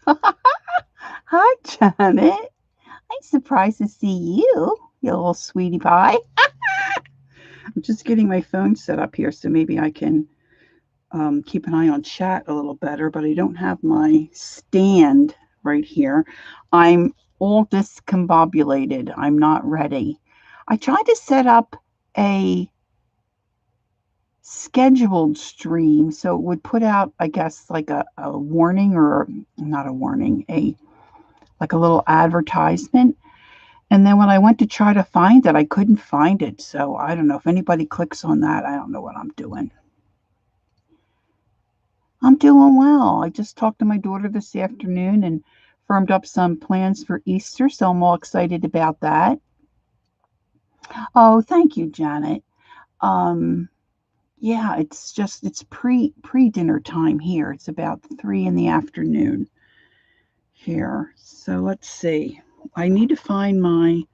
Hi, Janet. I'm surprised to see you, you little sweetie pie. I'm just getting my phone set up here so maybe I can keep an eye on chat a little better, but I don't have my stand right here. I'm all discombobulated. I'm not ready. I tried to set up a scheduled stream so it would put out, I guess, like a warning or not a warning, a like a little advertisement. And then when I went to try to find it, I couldn't find it. So I don't know if anybody clicks on that. I don't know what I'm doing. I'm doing well. I just talked to my daughter this afternoon and firmed up some plans for Easter. So I'm all excited about that. Oh, thank you, Janet. Um, yeah, it's pre dinner time here. It's about 3 in the afternoon here. So let's see. I need to find I'm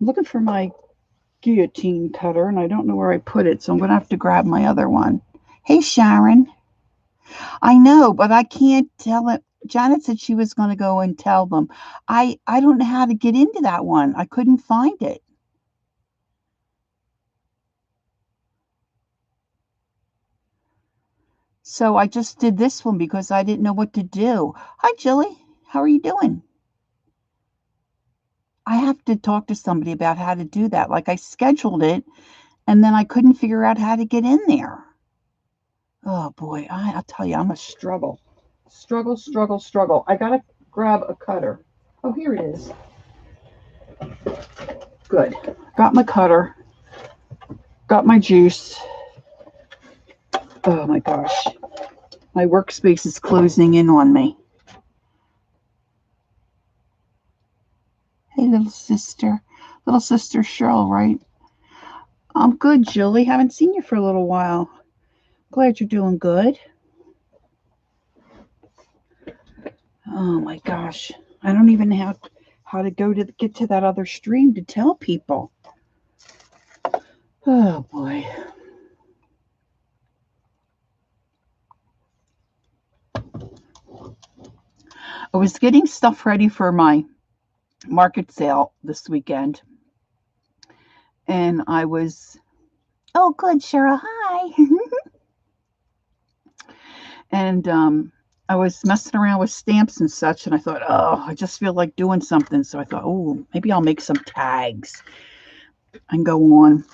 looking for my guillotine cutter, and I don't know where I put it, so I'm going to have to grab my other one. Hey, Sharon. I know, but I can't tell it. Janet said she was going to go and tell them. I don't know how to get into that one. I couldn't find it. So I just did this one because I didn't know what to do. Hi, Jilly. How are you doing? I have to talk to somebody about how to do that. Like I scheduled it and then I couldn't figure out how to get in there. Oh boy, I'll tell you, I'm a struggle. Struggle, struggle, struggle. I gotta grab a cutter. Oh, here it is. Good. Got my cutter. Got my juice. Oh my gosh. My workspace is closing in on me. Hey, little sister. Little sister Cheryl, right? I'm good, Julie. Haven't seen you for a little while. Glad you're doing good. Oh my gosh. I don't even have how to go to get to that other stream to tell people. Oh boy. I was getting stuff ready for my market sale this weekend, and I was, oh, good, Cheryl, hi. and I was messing around with stamps and such, and I thought, oh, I just feel like doing something. So I thought, oh, maybe I'll make some tags and go on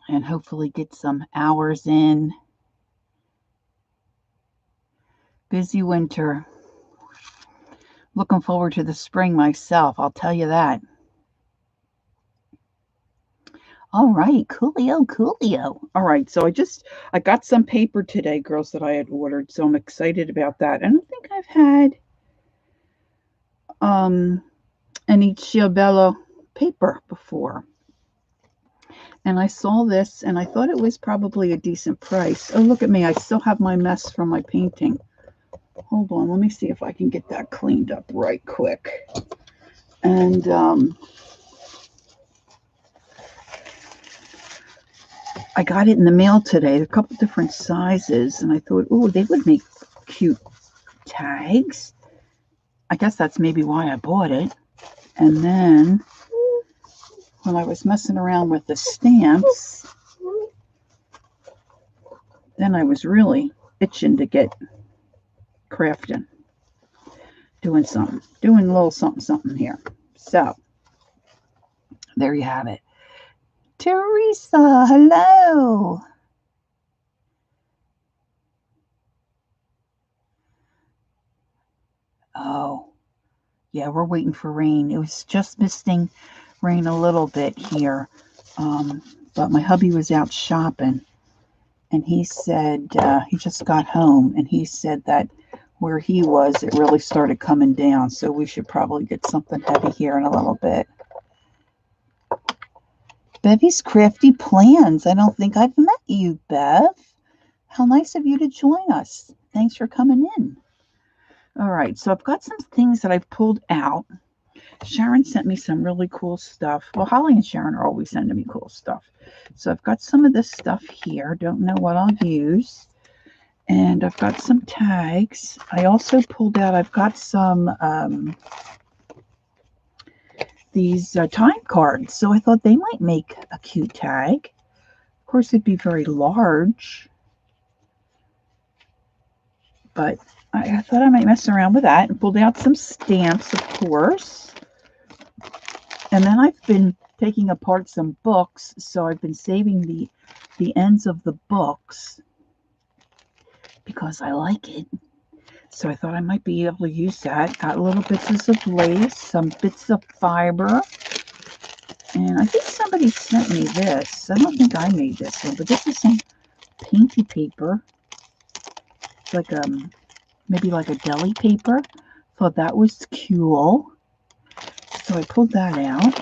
and hopefully get some hours in. Busy winter. Looking forward to the spring myself, I'll tell you that. All right, coolio, coolio. All right, so I got some paper today, girls, that I had ordered, so I'm excited about that. I don't think I've had um any Ciabello paper before. And I saw this and I thought it was probably a decent price. Oh, look at me. I still have my mess from my painting. Hold on, let me see if I can get that cleaned up right quick. And I got it in the mail today, a couple different sizes, and I thought, oh, they would make cute tags. I guess that's maybe why I bought it. And then when I was messing around with the stamps, then I was really itching to get crafting, doing a little something, something here. So there you have it. Teresa, hello. Oh, yeah, we're waiting for rain. It was just misting rain a little bit here. Um, but my hubby was out shopping and he said he just got home and he said that where he was, it really started coming down. So we should probably get something heavy here in a little bit. Bevy's Crafty Plans. I don't think I've met you, Bev. How nice of you to join us. Thanks for coming in. All right, so I've got some things that I've pulled out. Sharon sent me some really cool stuff. Well, Holly and Sharon are always sending me cool stuff. So I've got some of this stuff here. Don't know what I'll use. And I've got some tags. I also pulled out, I've got some these time cards. So I thought they might make a cute tag. Of course, it'd be very large. But I thought I might mess around with that and pulled out some stamps, of course. And then I've been taking apart some books. So I've been saving the ends of the books because I like it. So I thought I might be able to use that. Got little bits of lace, some bits of fiber. And I think somebody sent me this. I don't think I made this one, but this is some painty paper. It's like maybe like a deli paper. Thought that was cool. So I pulled that out.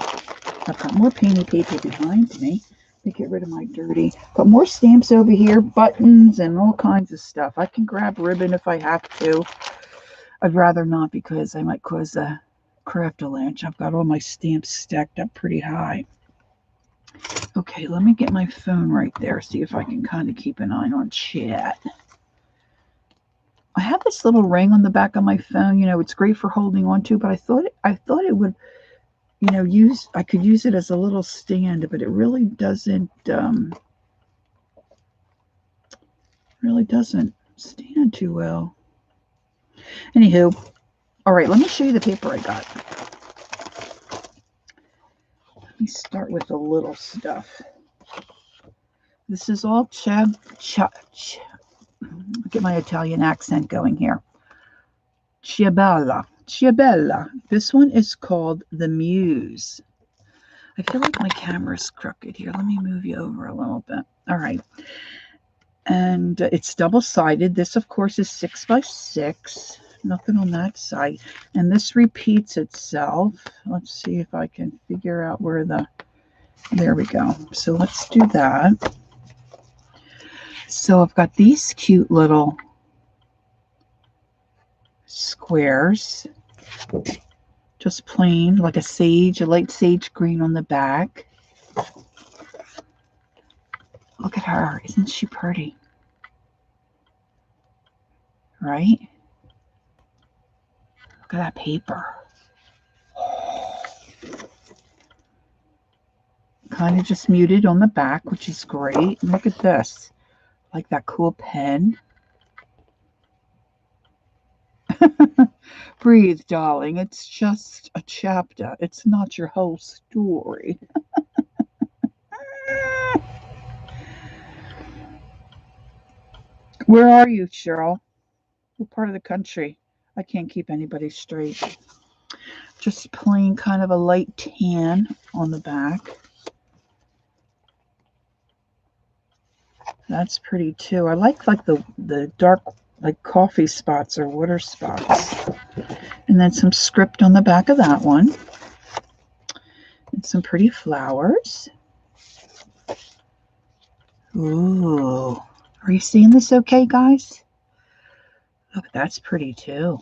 I've got more painty paper behind me. Let me get rid of my dirty. Got more stamps over here, buttons and all kinds of stuff. I can grab ribbon if I have to. I'd rather not because I might cause a craft avalanche. I've got all my stamps stacked up pretty high. Okay, let me get my phone right there, see if I can kind of keep an eye on chat. I have this little ring on the back of my phone. You know, it's great for holding on to, but I thought it would, you know, I could use it as a little stand, but it really doesn't stand too well. Anywho, all right, let me show you the paper I got. Let me start with the little stuff. This is all get my Italian accent going here. Ciabella. This one is called The Muse. I feel like my camera's crooked here. Let me move you over a little bit. All right. And it's double-sided. This, of course, is 6x6. Nothing on that side. And this repeats itself. Let's see if I can figure out where there we go. So let's do that. So I've got these cute little squares, just plain, like a light sage green on the back. Look at her. Isn't she pretty? Right? Look at that paper. Kind of just muted on the back, which is great. Look at this. Like that cool pen. Breathe, darling. It's just a chapter. It's not your whole story. Where are you, Cheryl? What part of the country? I can't keep anybody straight. Just plain kind of a light tan on the back. That's pretty too. I like the dark, like coffee spots or water spots. And then some script on the back of that one. And some pretty flowers. Ooh. Are you seeing this okay, guys? Look, that's pretty too.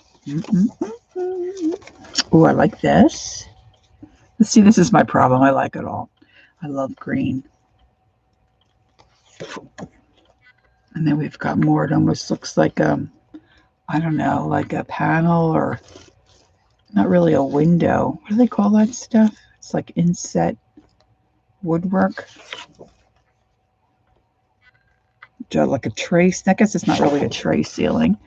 Ooh, I like this. Let's see, this is my problem. I like it all. I love green. And then we've got more. It almost looks like I don't know, like a panel or not really a window. What do they call that stuff? It's like inset woodwork. Like a tray. I guess it's not really a tray ceiling.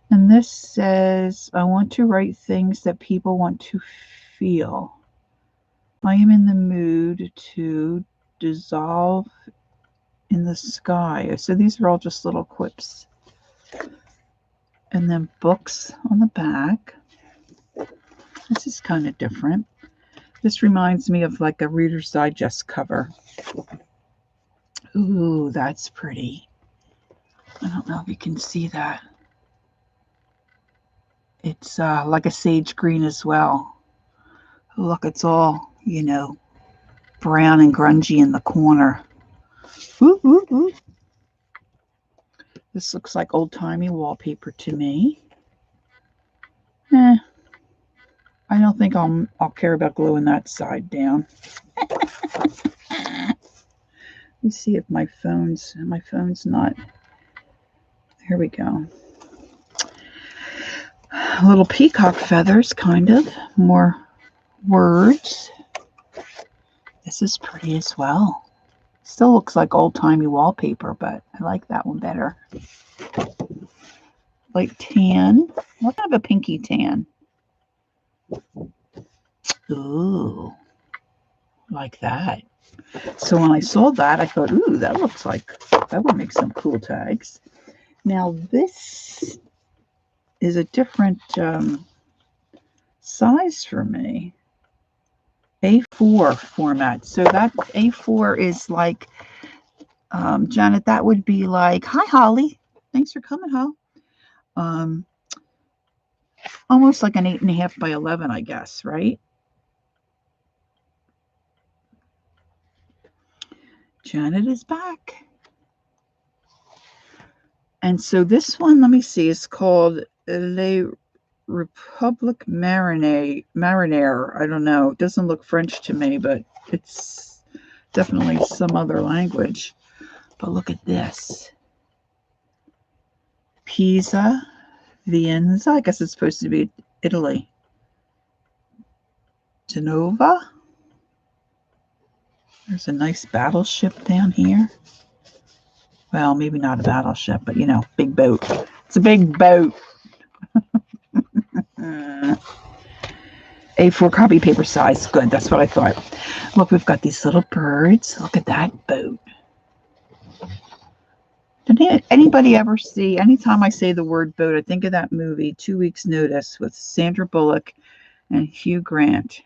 And this says, I want to write things that people want to feel. I am in the mood to dissolve in the sky. So these are all just little quips. And then books on the back. This is kind of different. This reminds me of like a Reader's Digest cover. Ooh, that's pretty. I don't know if you can see that. It's like a sage green as well. Look, it's all, you know, brown and grungy in the corner. Ooh, ooh, ooh. This looks like old-timey wallpaper to me. I don't think I'll care about gluing that side down. Let me see if my phone's not. Here we go. Little peacock feathers, kind of. More words. This is pretty as well. Still looks like old-timey wallpaper, but I like that one better. Light tan. What kind of a pinky tan? Ooh, like that. So when I saw that, I thought, ooh, that looks like that would make some cool tags. Now this is a different size for me. A4 format. So that A4 is like, Janet, that would be like, hi, Holly. Thanks for coming, Ho. Almost like an 8.5 by 11, I guess, right? Janet is back. And so this one, let me see, is called Le Republique Marinaire. I don't know. It doesn't look French to me, but it's definitely some other language. But look at this. Pisa, Vicenza. I guess it's supposed to be Italy. Genova. There's a nice battleship down here. Well, maybe not a battleship, but you know, big boat. It's a big boat. A4 copy paper size. Good, that's what I thought. Look, we've got these little birds. Look at that boat. Did anybody ever see, anytime I say the word boat, I think of that movie, 2 Weeks Notice, with Sandra Bullock and Hugh Grant.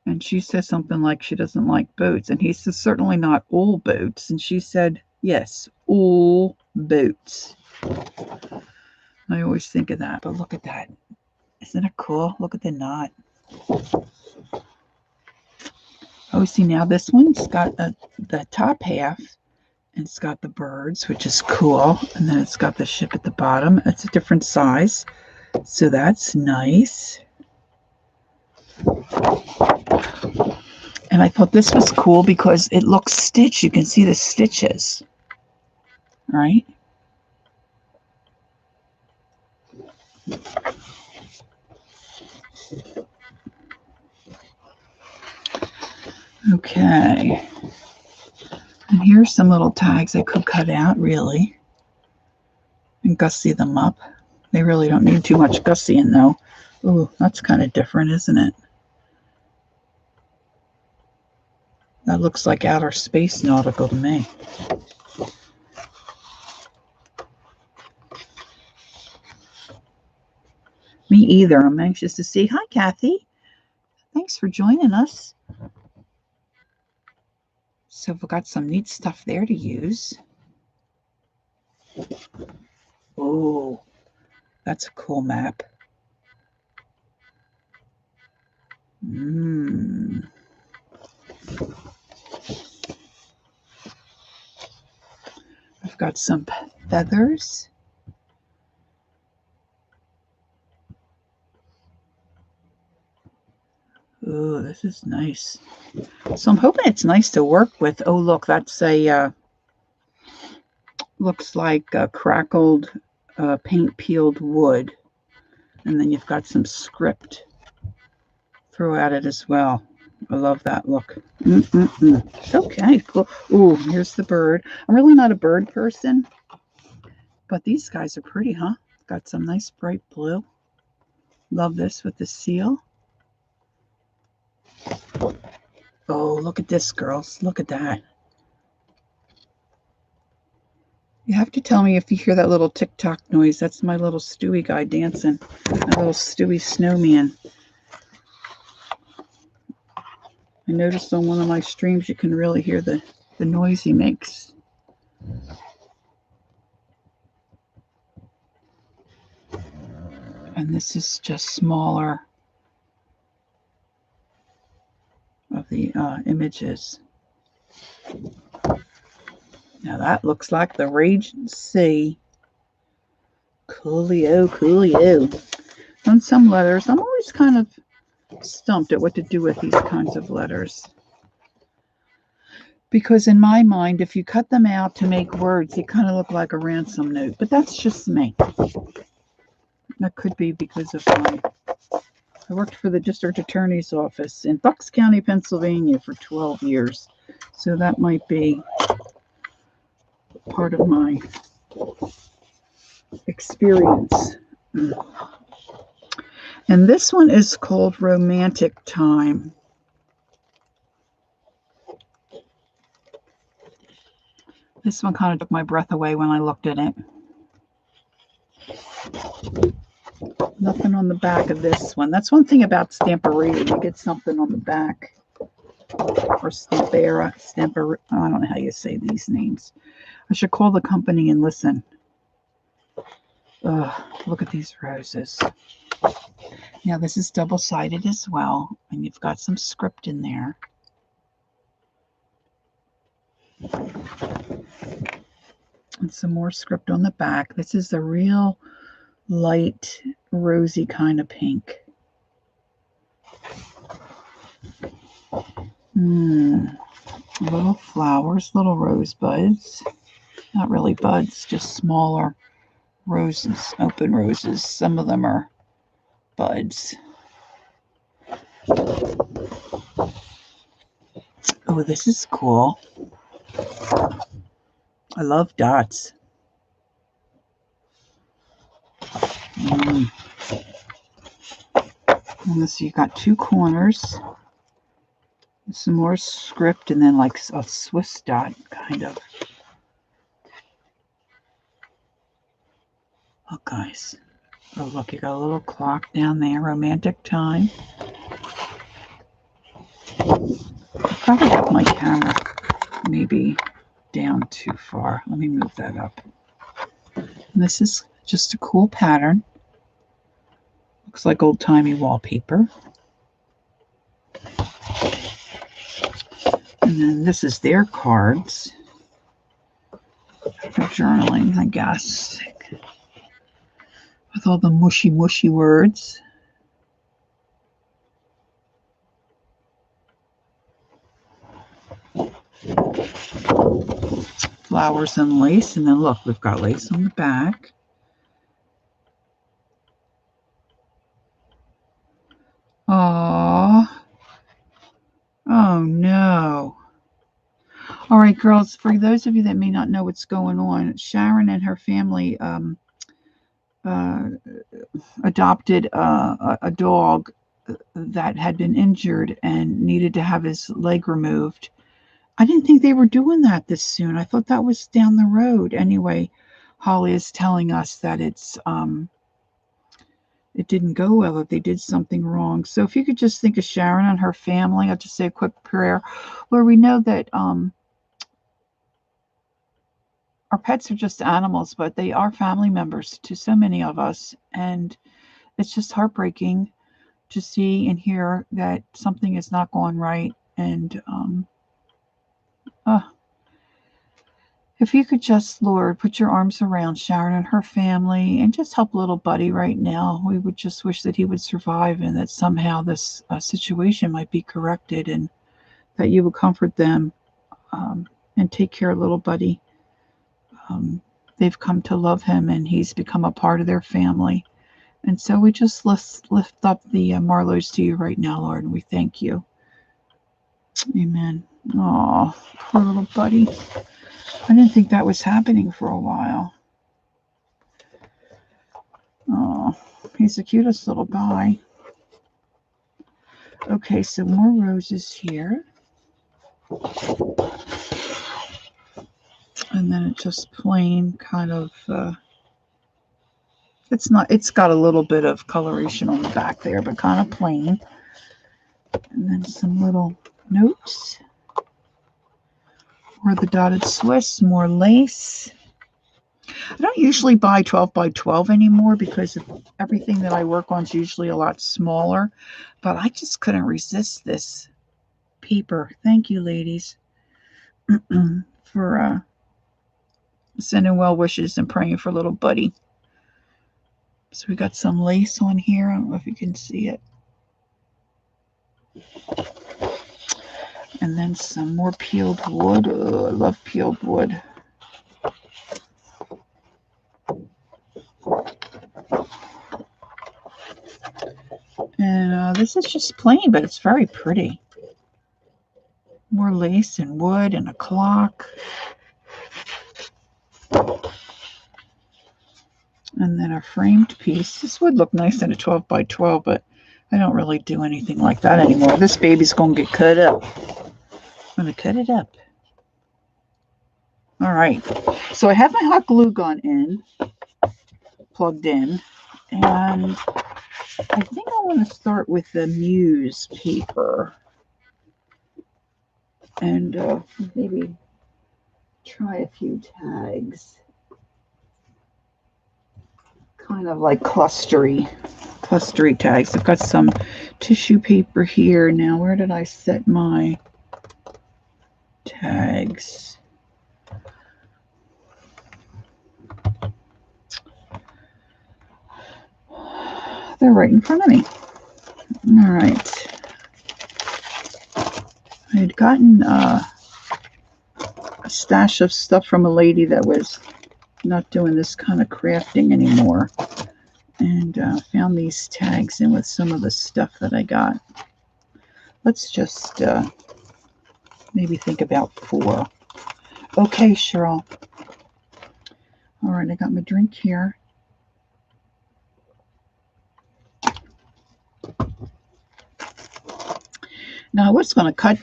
And she says something like she doesn't like boats. And he says, certainly not all boats. And she said, yes, all boats. I always think of that, but look at that. Isn't it cool? Look at the knot. Oh, see, now this one's got the top half, and it's got the birds, which is cool. And then it's got the ship at the bottom. It's a different size, so that's nice. And I thought this was cool because it looks stitched. You can see the stitches, right? Okay. And here's some little tags I could cut out, really, and gussy them up. They really don't need too much gussying, though. Ooh, that's kind of different, isn't it? That looks like outer space nautical to me. Me either. I'm anxious to see. Hi, Kathy. Thanks for joining us. So we've got some neat stuff there to use. Oh, that's a cool map. I've got some feathers. Oh, this is nice. So I'm hoping it's nice to work with. Oh, look, that's a, looks like a crackled paint peeled wood. And then you've got some script throw at it as well. I love that look. Okay, cool. Ooh, here's the bird. I'm really not a bird person, but these guys are pretty, huh? Got some nice bright blue. Love this with the seal. Oh, look at this, girls. Look at that. You have to tell me if you hear that little tick-tock noise. That's my little Stewie guy dancing. My little Stewie snowman. I noticed on one of my streams you can really hear the noise he makes. And this is just smaller of the images. Now that looks like the Raging Sea. Coolio, coolio. On some letters, I'm always kind of stumped at what to do with these kinds of letters, Because in my mind, if you cut them out to make words, they kind of look like a ransom note. But that's just me. That could be because of I worked for the district attorney's office in Bucks County, Pennsylvania for 12 years. So that might be part of my experience. And this one is called Romantic Time. This one kind of took my breath away when I looked at it. Nothing on the back of this one. That's one thing about Stamperia. You get something on the back. Or Stampera. I don't know how you say these names. I should call the company and listen. Look at these roses. Now this is double-sided as well. And you've got some script in there. And some more script on the back. This is a real light, rosy kind of pink. Little flowers, little rosebuds. Not really buds, just smaller roses, open roses. Some of them are buds. Oh, this is cool. I love dots. And this, you got two corners. Some more script, and then like a Swiss dot, kind of. Look, guys. Oh, look, you got a little clock down there. Romantic Time. I probably have my camera maybe down too far. Let me move that up. And this is just a cool pattern. Looks like old-timey wallpaper. And then this is their cards for journaling, I guess, with all the mushy words. Flowers and lace, and then look, we've got lace on the back. Aww. Oh no. All right, girls, for those of you that may not know what's going on, Sharon and her family adopted a dog that had been injured and needed to have his leg removed. I didn't think they were doing that this soon. I thought that was down the road. Anyway, Holly is telling us that it didn't go well, that they did something wrong. So if you could just think of Sharon and her family, I'll just say a quick prayer. Lord, we know that our pets are just animals, but they are family members to so many of us. And it's just heartbreaking to see and hear that something is not going right. And if you could just, Lord, put your arms around Sharon and her family and just help little Buddy right now. We would just wish that he would survive and that somehow this situation might be corrected and that you would comfort them and take care of little Buddy. They've come to love him and he's become a part of their family. And so we just lift up the Marlows to you right now, Lord, and we thank you. Amen. Oh, poor little Buddy. I didn't think that was happening for a while. Oh, he's the cutest little guy. Okay, so more roses here. And then it's just plain kind of, it's got a little bit of coloration on the back there, but kind of plain. And then some little notes. Or the dotted Swiss, more lace. I don't usually buy 12 by 12 anymore because everything that I work on is usually a lot smaller. But I just couldn't resist this paper. Thank you, ladies, for sending well wishes and praying for little Buddy. So we got some lace on here. I don't know if you can see it. And then some more peeled wood. Oh, I love peeled wood. And this is just plain, but it's very pretty. More lace and wood and a clock. And then a framed piece. This would look nice in a 12 by 12, but I don't really do anything like that anymore. This baby's going to get cut up. I'm going to cut it up. All right. So I have my hot glue gun plugged in. And I think I want to start with the Muse paper. And maybe try a few tags. Kind of like clustery tags. I've got some tissue paper here. Now, where did I set my tags? They're right in front of me. All right. I had gotten a stash of stuff from a lady that was not doing this kind of crafting anymore, and found these tags in with some of the stuff that I got. Let's just maybe think about 4. Okay, Cheryl. All right, I got my drink here. Now I was going to cut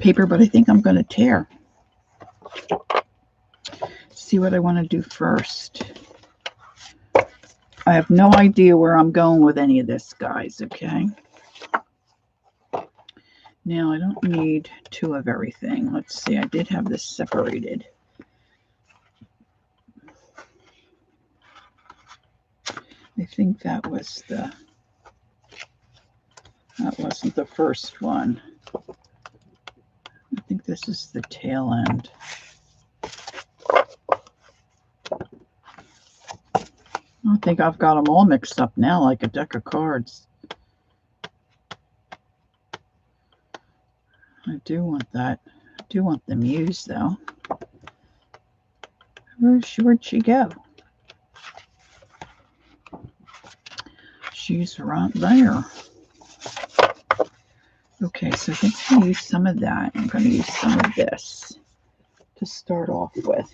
paper, but I think I'm going to tear. See what I want to do first. I have no idea where I'm going with any of this, guys, okay? Now, I don't need 2 of everything. Let's see, I did have this separated. I think that wasn't the first one. I think this is the tail end. I think I've got them all mixed up now like a deck of cards. I do want that. I do want the Muse, though. Where'd she go? She's right there. Okay, so I think I'm going to use some of that. I'm going to use some of this to start off with.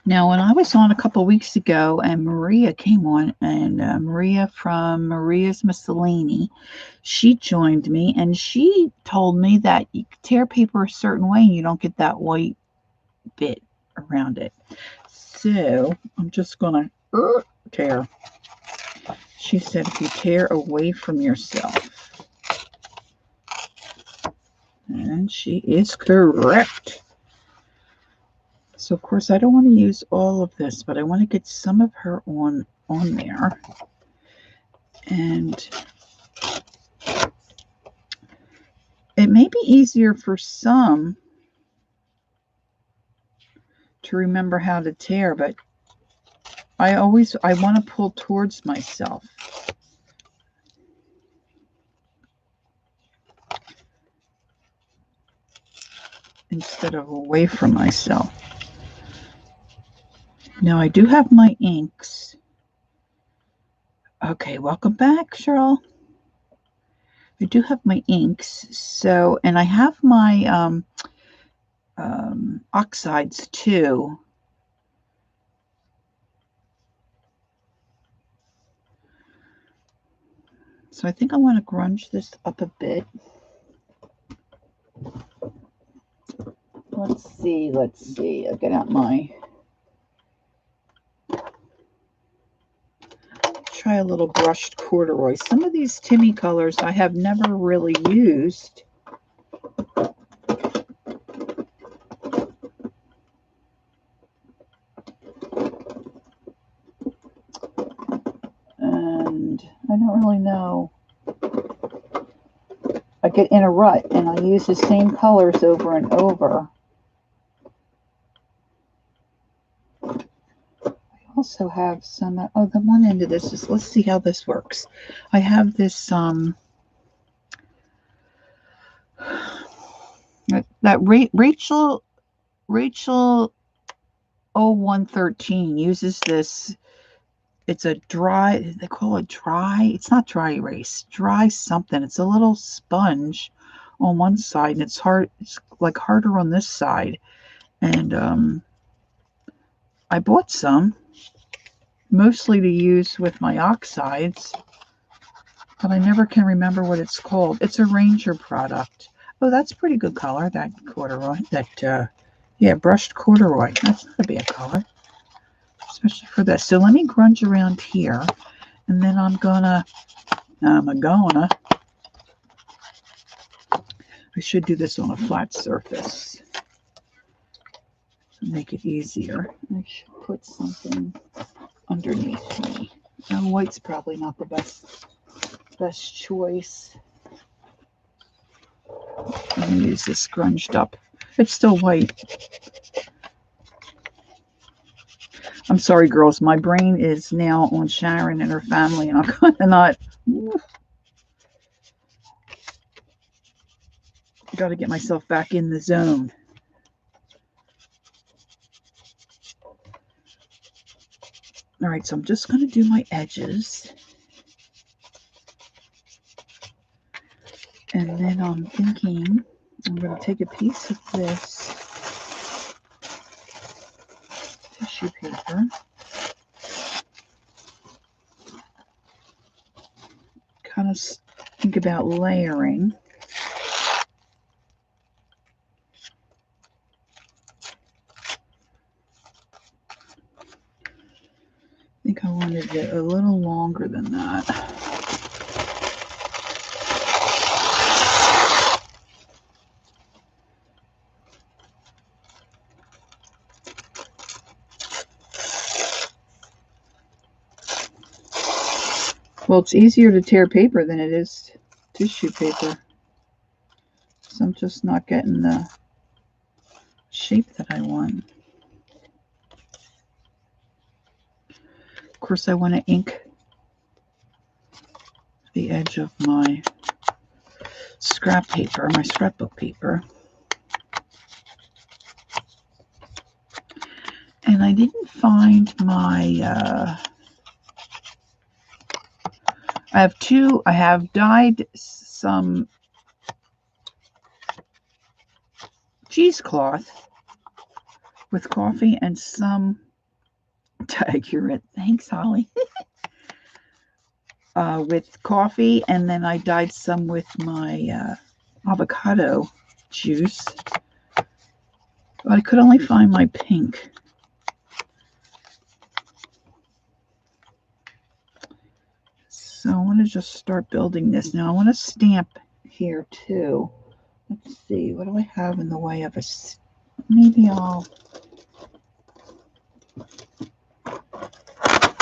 Now, when I was on a couple weeks ago and Maria came on, and Maria from Maria's Miscellany, she joined me and she told me that you tear paper a certain way and you don't get that white bit around it. So I'm just going to tear. She said if you tear away from yourself. And she is correct. So, of course, I don't want to use all of this, but I want to get some of her on there. And it may be easier for some to remember how to tear, but I want to pull towards myself. Instead of away from myself. Now, I do have my inks. Okay, welcome back, Cheryl. I do have my inks. So, and I have my oxides too. So I think I want to grunge this up a bit. Let's see. I'll get out my... Try a little brushed corduroy. Some of these Timmy colors I have never really used. And I don't really know. I get in a rut and I use the same colors over and over. I also have some, oh, the one end of this is, let's see how this works. I have this, Rachel 0113 uses this. It's a dry, they call it dry. It's not dry erase, dry something. It's a little sponge on one side, and it's hard. It's like harder on this side. And I bought some, mostly to use with my oxides, but I never can remember what it's called. It's a Ranger product. Oh, that's pretty good color, that corduroy. Yeah, brushed corduroy. That's not a bad color, especially for this. So let me grunge around here, and then I should do this on a flat surface to make it easier. I should put something underneath me. Now, white's probably not the best choice. I'm going to use this grunged up. It's still white. I'm sorry, girls. My brain is now on Sharon and her family, and I'm kind of not. Got to get myself back in the zone. All right, so I'm just going to do my edges. And then I'm thinking I'm going to take a piece of this tissue paper, kind of think about layering. I think I wanted it a little longer than that. Well, it's easier to tear paper than it is tissue paper. So I'm just not getting the shape that I want. Of course, I want to ink the edge of my scrap paper, my scrapbook paper. And I didn't find my, I have dyed some cheesecloth with coffee and some, accurate, thanks Holly, with coffee, and then I dyed some with my avocado juice. But I could only find my pink. So I want to just start building this. Now I want to stamp here too. Let's see, what do I have in the way of a, maybe I'll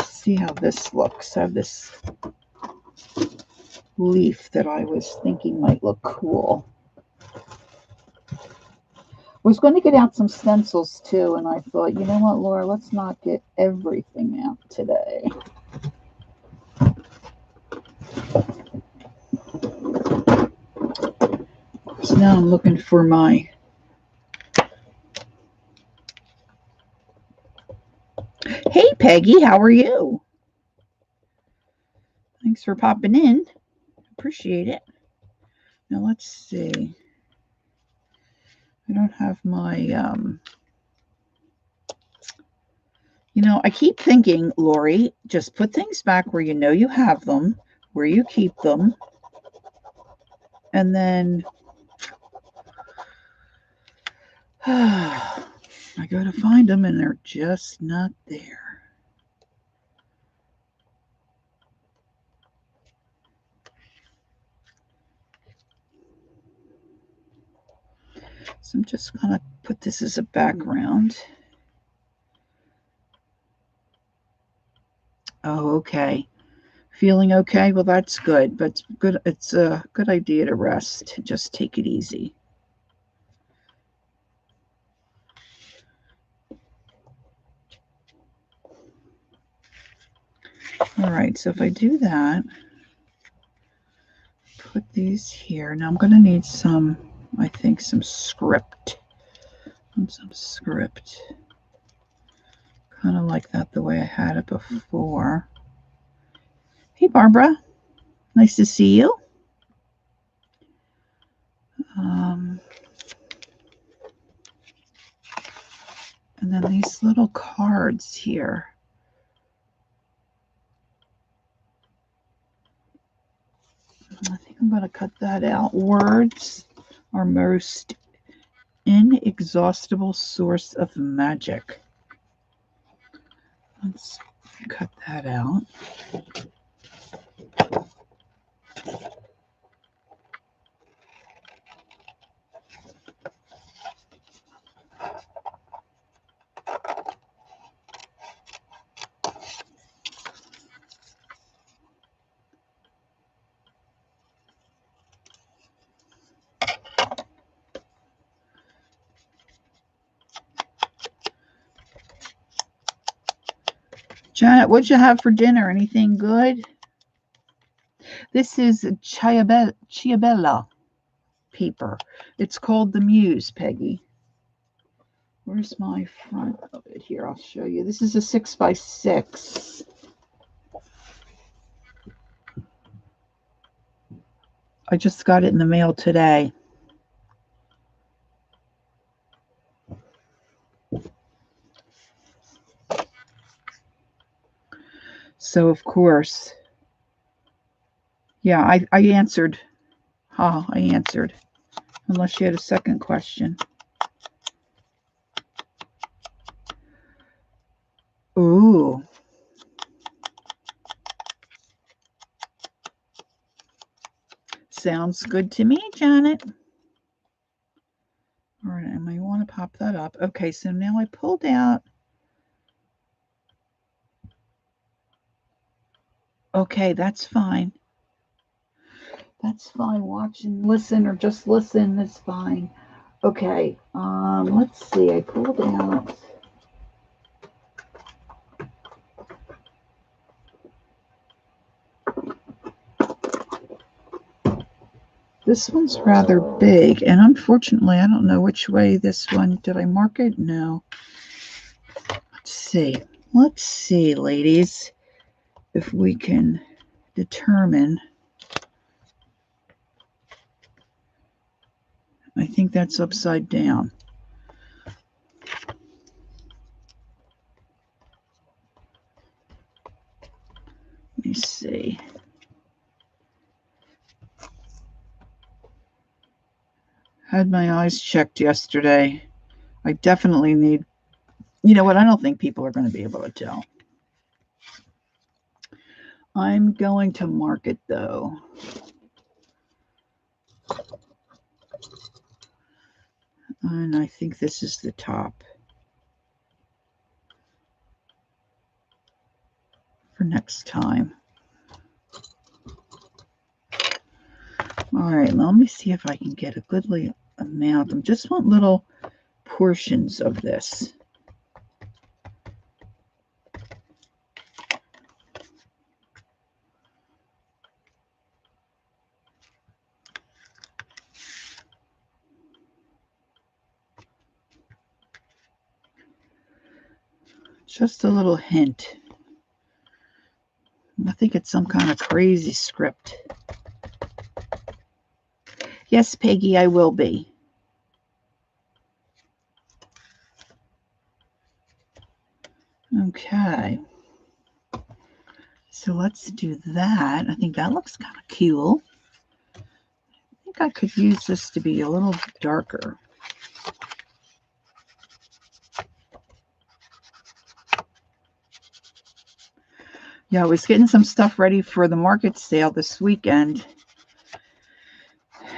see how this looks. I have this leaf that I was thinking might look cool. I was going to get out some stencils too, and I thought, you know what, Laura, let's not get everything out today. So now I'm looking for my Hey Peggy, how are you? Thanks for popping in. Appreciate it. Now let's see. I don't have my you know, I keep thinking, Lori, just put things back where you know you have them, where you keep them, and then I go to find them and they're just not there. So I'm just going to put this as a background. Oh, okay. Feeling okay? Well, that's good, but it's good. It's a good idea to rest. Just take it easy. All right, so if I do that, put these here. Now I'm going to need some, I think, some script. Some script. Kind of like that the way I had it before. Hey, Barbara. Nice to see you. And then these little cards here. I think I'm going to cut that out. Words are most inexhaustible source of magic. Let's cut that out. Janet, what'd you have for dinner? Anything good? This is Ciabella paper. It's called the Muse, Peggy. Where's my front of it here? I'll show you. This is a 6x6. I just got it in the mail today. So, of course, yeah, I answered. Oh, I answered. Unless you had a second question. Ooh. Sounds good to me, Janet. All right, I might want to pop that up. Okay, so now I pulled out. Okay, that's fine. That's fine. Watch and listen, or just listen. That's fine. Okay, let's see. I pulled out. This one's rather big, and unfortunately, I don't know which way this one. Did I mark it? No. Let's see. Let's see, ladies, if we can determine. I think that's upside down. Let me see. Had my eyes checked yesterday. I definitely need, you know what, I don't think people are going to be able to tell. I'm going to mark it though. And I think this is the top. For next time. All right, let me see if I can get a goodly amount. I just want little portions of this. Just a little hint. I think it's some kind of crazy script. Yes, Peggy, I will be. Okay. So let's do that. I think that looks kind of cool. I think I could use this to be a little darker. Yeah, I was getting some stuff ready for the market sale this weekend.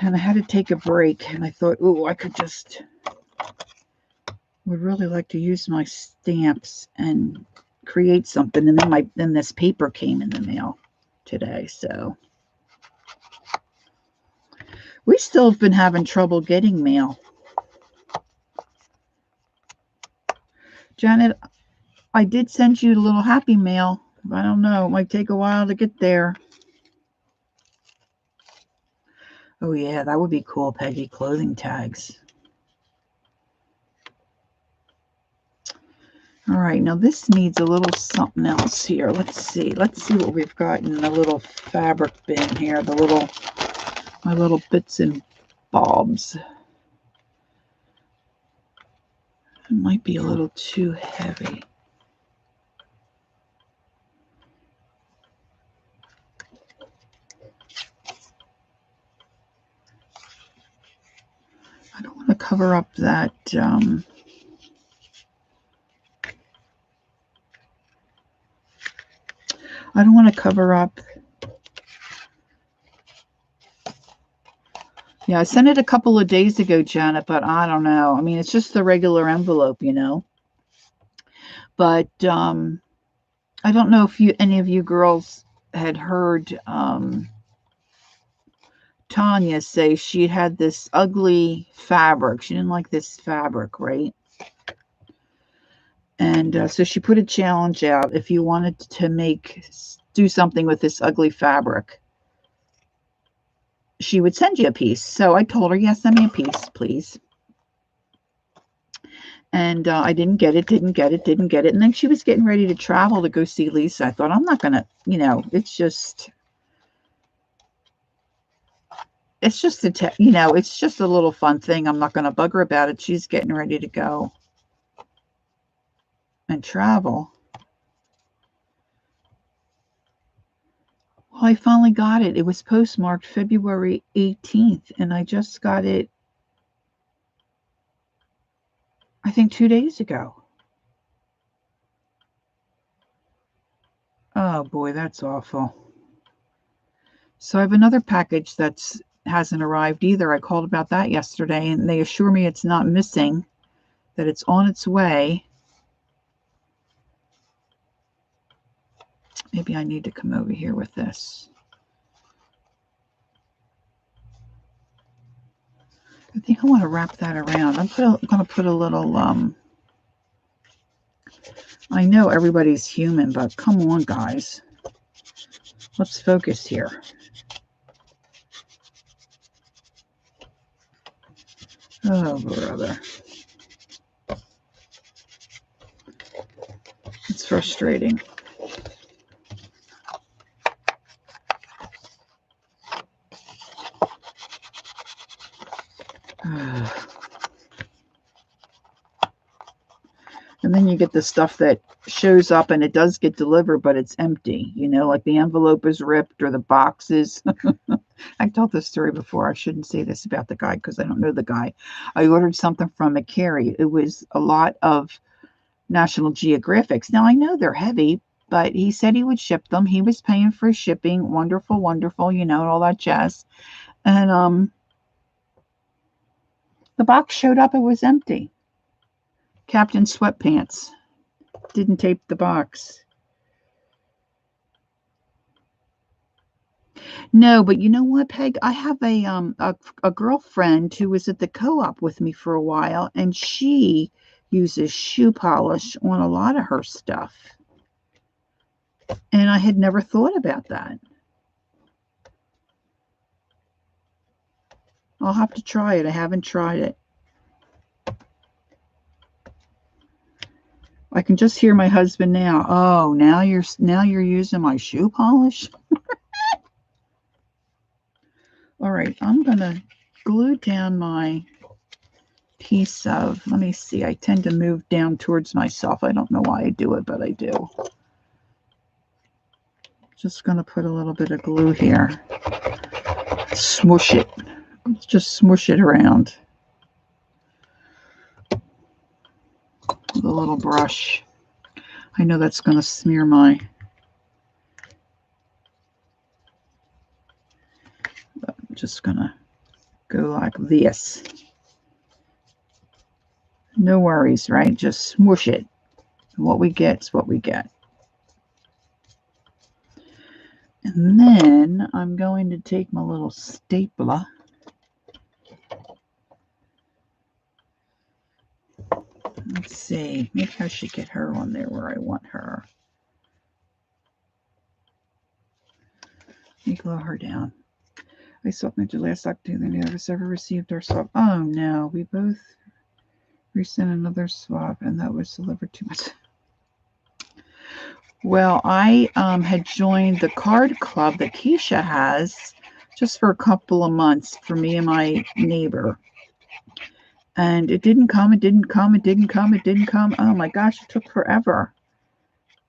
And I had to take a break. And I thought, oh, I could just, would really like to use my stamps and create something. And then this paper came in the mail today. So we still have been having trouble getting mail. Janet, I did send you a little happy mail I don't know. It might take a while to get there. Oh, yeah, that would be cool, Peggy. Clothing tags. All right, now this needs a little something else here. Let's see. Let's see what we've got in the little fabric bin here. My little bits and bobs. It might be a little too heavy. I don't want to cover up that. I don't want to cover up. Yeah, I sent it a couple of days ago, Janet, but I don't know. I mean, it's just the regular envelope, you know. But I don't know if any of you girls had heard Tanya say she had this ugly fabric. She didn't like this fabric, right? And so she put a challenge out. If you wanted to do something with this ugly fabric, she would send you a piece. So I told her, yeah, send me a piece, please. And I didn't get it. And then she was getting ready to travel to go see Lisa. I thought, I'm not going to, it's just it's just a little fun thing. I'm not going to bug her about it. She's getting ready to go and travel. Well, I finally got it. It was postmarked February 18th, and I just got it, I think, 2 days ago. Oh boy, that's awful. So I have another package that hasn't arrived either. I called about that yesterday, and they assure me it's not missing, that it's on its way. Maybe I need to come over here with this. I think I want to wrap that around. I'm going to put a little, I know everybody's human, but come on, guys. Let's focus here. Oh, brother. It's frustrating. And then you get the stuff that shows up and it does get delivered, but it's empty. Like the envelope is ripped or the boxes. I've told this story before. I shouldn't say this about the guy because I don't know the guy. I ordered something from McCary. It was a lot of National Geographics. Now, I know they're heavy, but he said he would ship them. He was paying for shipping. Wonderful, wonderful, all that jazz. And the box showed up. It was empty. Captain Sweatpants didn't tape the box. No, but you know what, Peg? I have a girlfriend who was at the co-op with me for a while, and she uses shoe polish on a lot of her stuff. And I had never thought about that. I'll have to try it. I haven't tried it. I can just hear my husband now. Oh, now you're using my shoe polish? All right, I'm going to glue down my piece of, let me see, I tend to move down towards myself. I don't know why I do it, but I do. Just going to put a little bit of glue here. Smoosh it. Just smoosh it around with a little brush. I know that's going to smear my, but I'm just going to go like this. No worries, right? Just smoosh it. What we get is what we get. And then I'm going to take my little stapler. Let's see. Maybe I should get her on there where I want her. Let me glow her down. I swapped my last October than the others ever received our swap. Oh no, we both resent another swap, and that was delivered to us. Well, I had joined the card club that Keisha has just for a couple of months for me and my neighbor. And it didn't come, it didn't come, it didn't come, it didn't come. Oh my gosh, it took forever.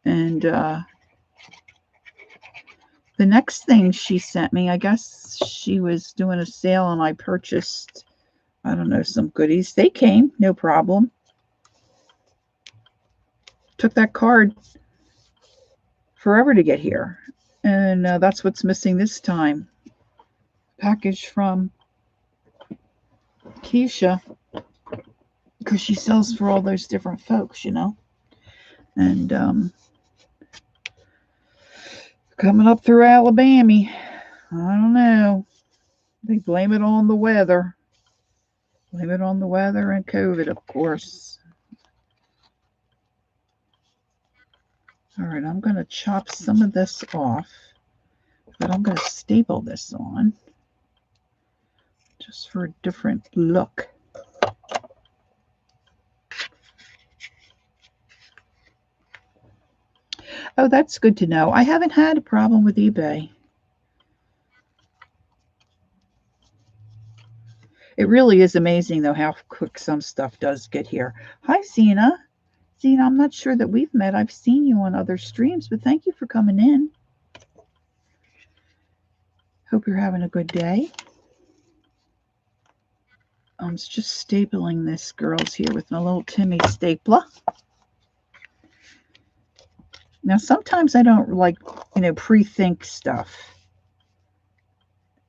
And the next thing she sent me, I guess she was doing a sale and I purchased, I don't know, some goodies. They came, no problem. Took that card forever to get here. And that's what's missing this time. Package from Keisha, because she sells for all those different folks, you know. And coming up through Alabama, I don't know. They blame it on the weather. Blame it on the weather and COVID, of course. All right, I'm going to chop some of this off, but I'm going to staple this on just for a different look. Oh, that's good to know. I haven't had a problem with eBay. It really is amazing, though, how quick some stuff does get here. Hi, Zena. Zena, I'm not sure that we've met. I've seen you on other streams, but thank you for coming in. Hope you're having a good day. I'm just stapling this, girls, here with my little Timmy stapler. Now, sometimes I don't like, pre-think stuff.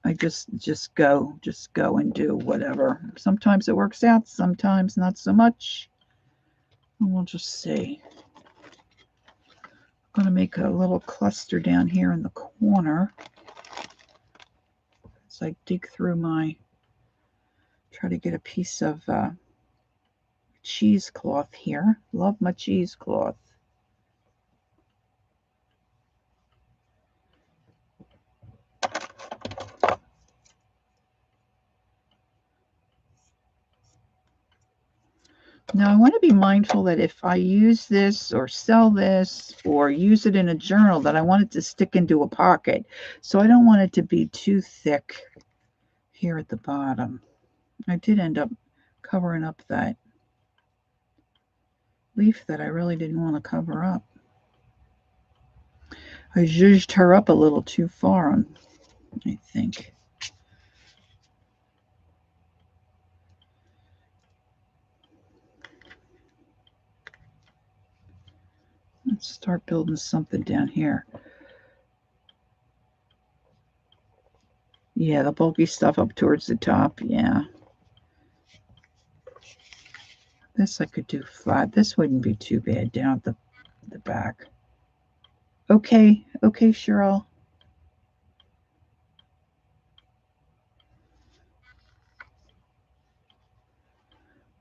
I just go and do whatever. Sometimes it works out, sometimes not so much. And we'll just see. I'm going to make a little cluster down here in the corner as I dig through try to get a piece of cheesecloth here. Love my cheesecloth. Now, I want to be mindful that if I use this or sell this or use it in a journal, that I want it to stick into a pocket. So I don't want it to be too thick here at the bottom. I did end up covering up that leaf that I really didn't want to cover up. I zhuzhed her up a little too far, I think. Let's start building something down here. Yeah, the bulky stuff up towards the top, yeah. This I could do flat. This wouldn't be too bad down at the back. Okay, Cheryl.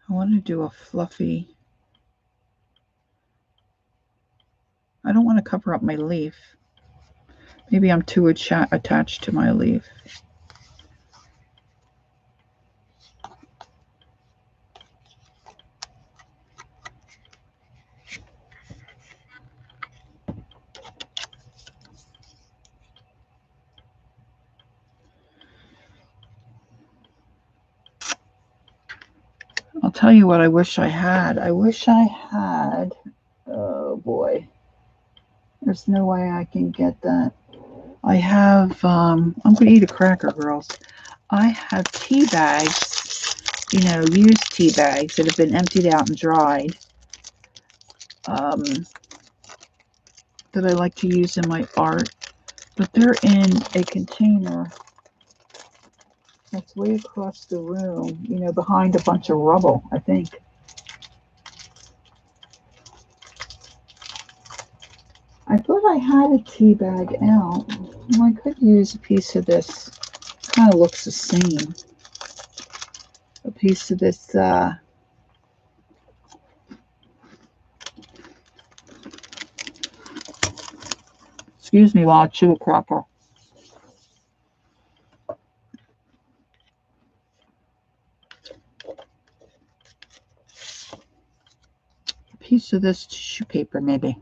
I want to do a fluffy. I don't want to cover up my leaf. Maybe I'm too attached to my leaf. I'll tell you what I wish I had. I wish I had, oh boy, there's no way I can get that. I have, I'm going to eat a cracker, girls. I have tea bags, used tea bags that have been emptied out and dried, that I like to use in my art, but they're in a container that's way across the room, behind a bunch of rubble, I think. I thought I had a tea bag out. Well, I could use a piece of this. Kind of looks the same. A piece of this excuse me while I chew a cracker. piece of this tissue paper, maybe.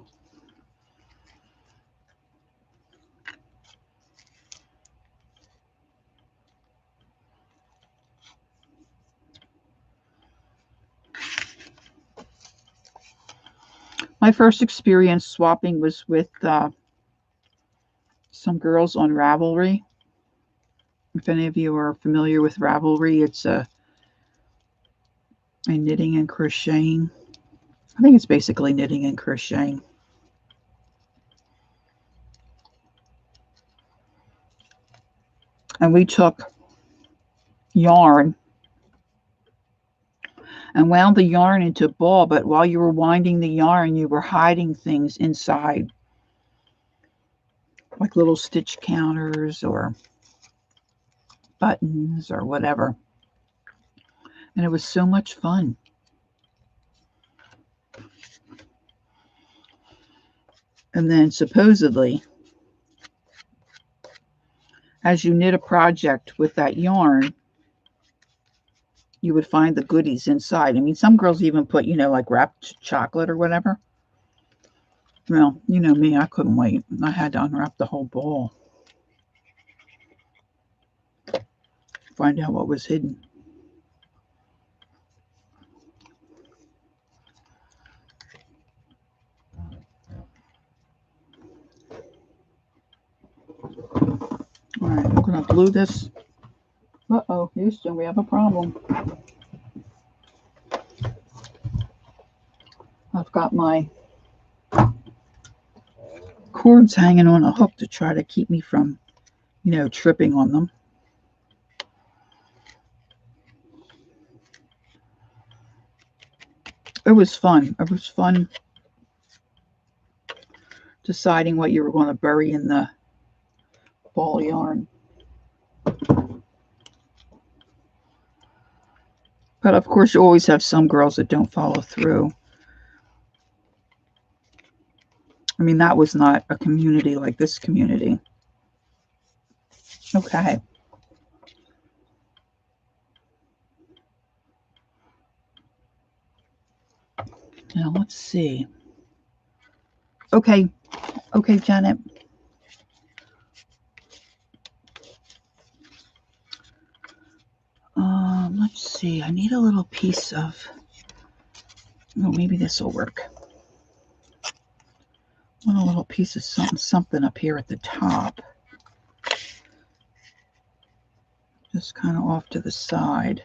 My first experience swapping was with some girls on Ravelry. If any of you are familiar with Ravelry, it's a knitting and crocheting. I think it's basically knitting and crocheting. And we took yarn and wound the yarn into a ball, but while you were winding the yarn, you were hiding things inside, like little stitch counters or buttons or whatever. And it was so much fun. And then supposedly, as you knit a project with that yarn, you would find the goodies inside. I mean, some girls even put, like wrapped chocolate or whatever. Well, you know me, I couldn't wait. I had to unwrap the whole ball. Find out what was hidden. All right, I'm going to glue this. Uh-oh, Houston, we have a problem. I've got my cords hanging on a hook to try to keep me from, tripping on them. It was fun. It was fun deciding what you were going to bury in the ball of yarn. But of course, you always have some girls that don't follow through. I mean, that was not a community like this community. Okay. Now, let's see. Okay, Janet. Let's see. I need a little piece of. Oh, maybe this will work. I want a little piece of something up here at the top. Just kind of off to the side.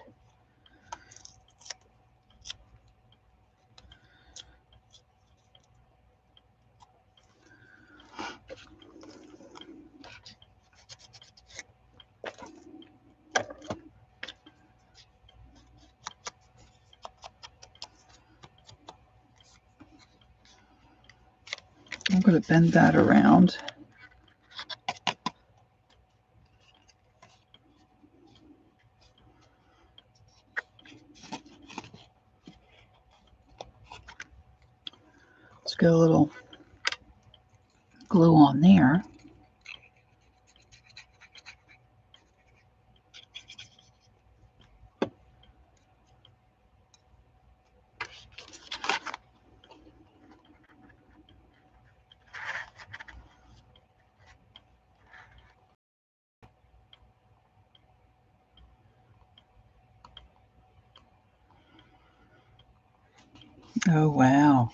I'm going to bend that around. Let's get a little glue on there. Oh, wow.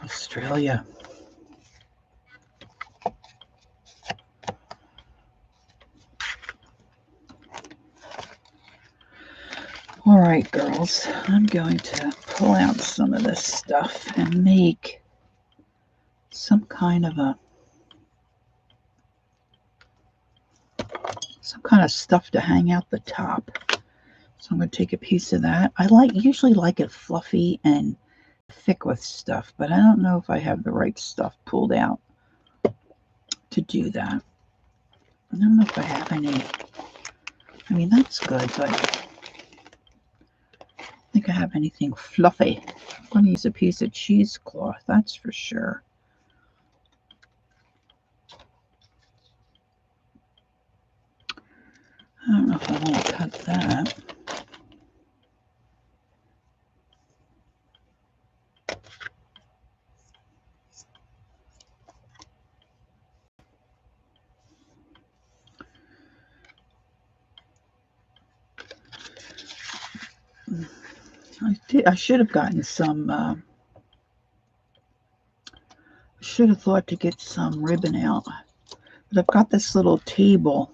Australia. All right, girls, I'm going to pull out some of this stuff and make some kind of stuff to hang out the top. So I'm going to take a piece of that. I usually like it fluffy and thick with stuff, but I don't know if I have the right stuff pulled out to do that. I don't know if I have any. I mean, that's good, but I don't think I have anything fluffy. I'm going to use a piece of cheesecloth, that's for sure. I don't know if I want to cut that. I should have gotten some, should have thought to get some ribbon out. But I've got this little table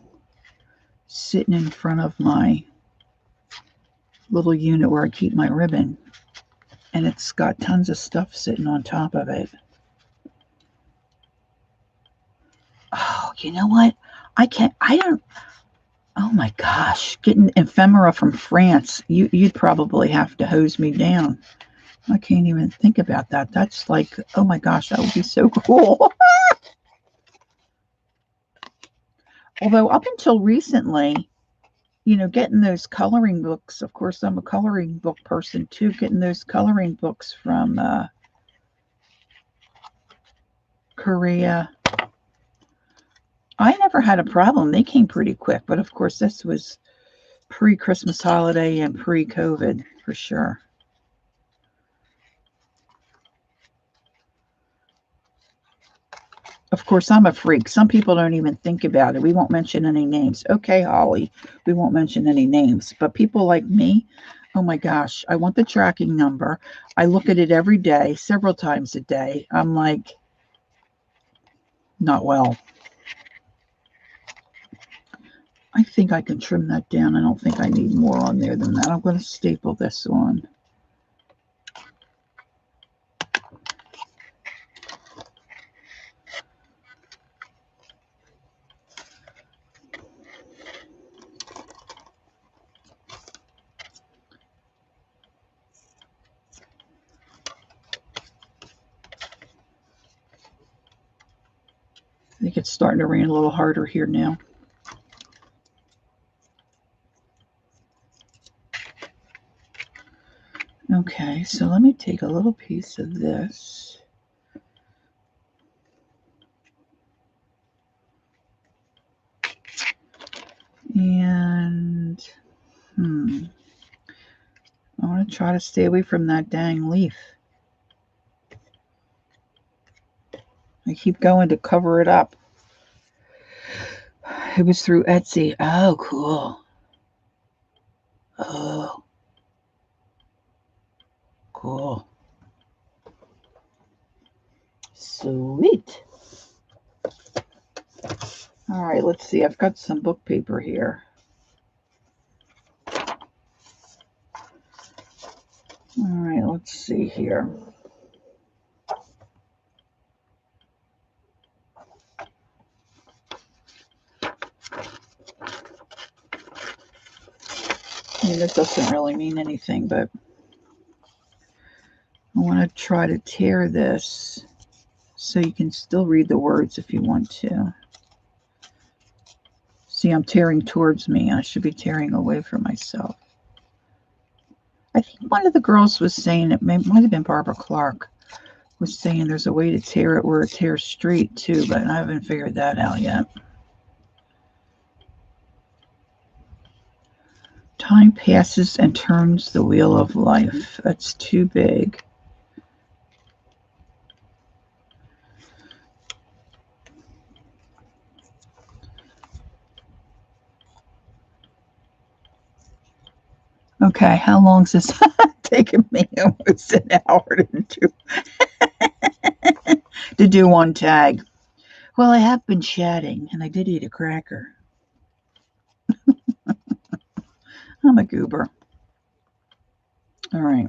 sitting in front of my little unit where I keep my ribbon. And it's got tons of stuff sitting on top of it. Oh, you know what? Oh my gosh, getting ephemera from France, you'd probably have to hose me down. I can't even think about that. That's like, oh my gosh, that would be so cool. Although up until recently, getting those coloring books, of course, I'm a coloring book person too, getting those coloring books from Korea, I never had a problem. They came pretty quick, but of course, this was pre-Christmas holiday and pre-COVID for sure. Of course, I'm a freak. Some people don't even think about it. We won't mention any names. Okay, Holly, we won't mention any names. But people like me, oh my gosh, I want the tracking number. I look at it every day, several times a day. I'm like, not well. I think I can trim that down. I don't think I need more on there than that. I'm going to staple this on. I think it's starting to rain a little harder here now. Okay, so let me take a little piece of this. And, I want to try to stay away from that dang leaf. I keep going to cover it up. It was through Etsy. Oh, cool. Oh, cool. Sweet. All right, let's see. I've got some book paper here. All right, let's see here. I mean, this doesn't really mean anything, but I want to try to tear this so you can still read the words if you want to. See, I'm tearing towards me. I should be tearing away from myself. I think one of the girls was saying, it might have been Barbara Clark, was saying there's a way to tear it where it tears straight too, but I haven't figured that out yet. Time passes and turns the wheel of life. That's too big. Okay, how long's this taking me? Almost an hour to do one tag. Well, I have been chatting, and I did eat a cracker. I'm a goober. All right.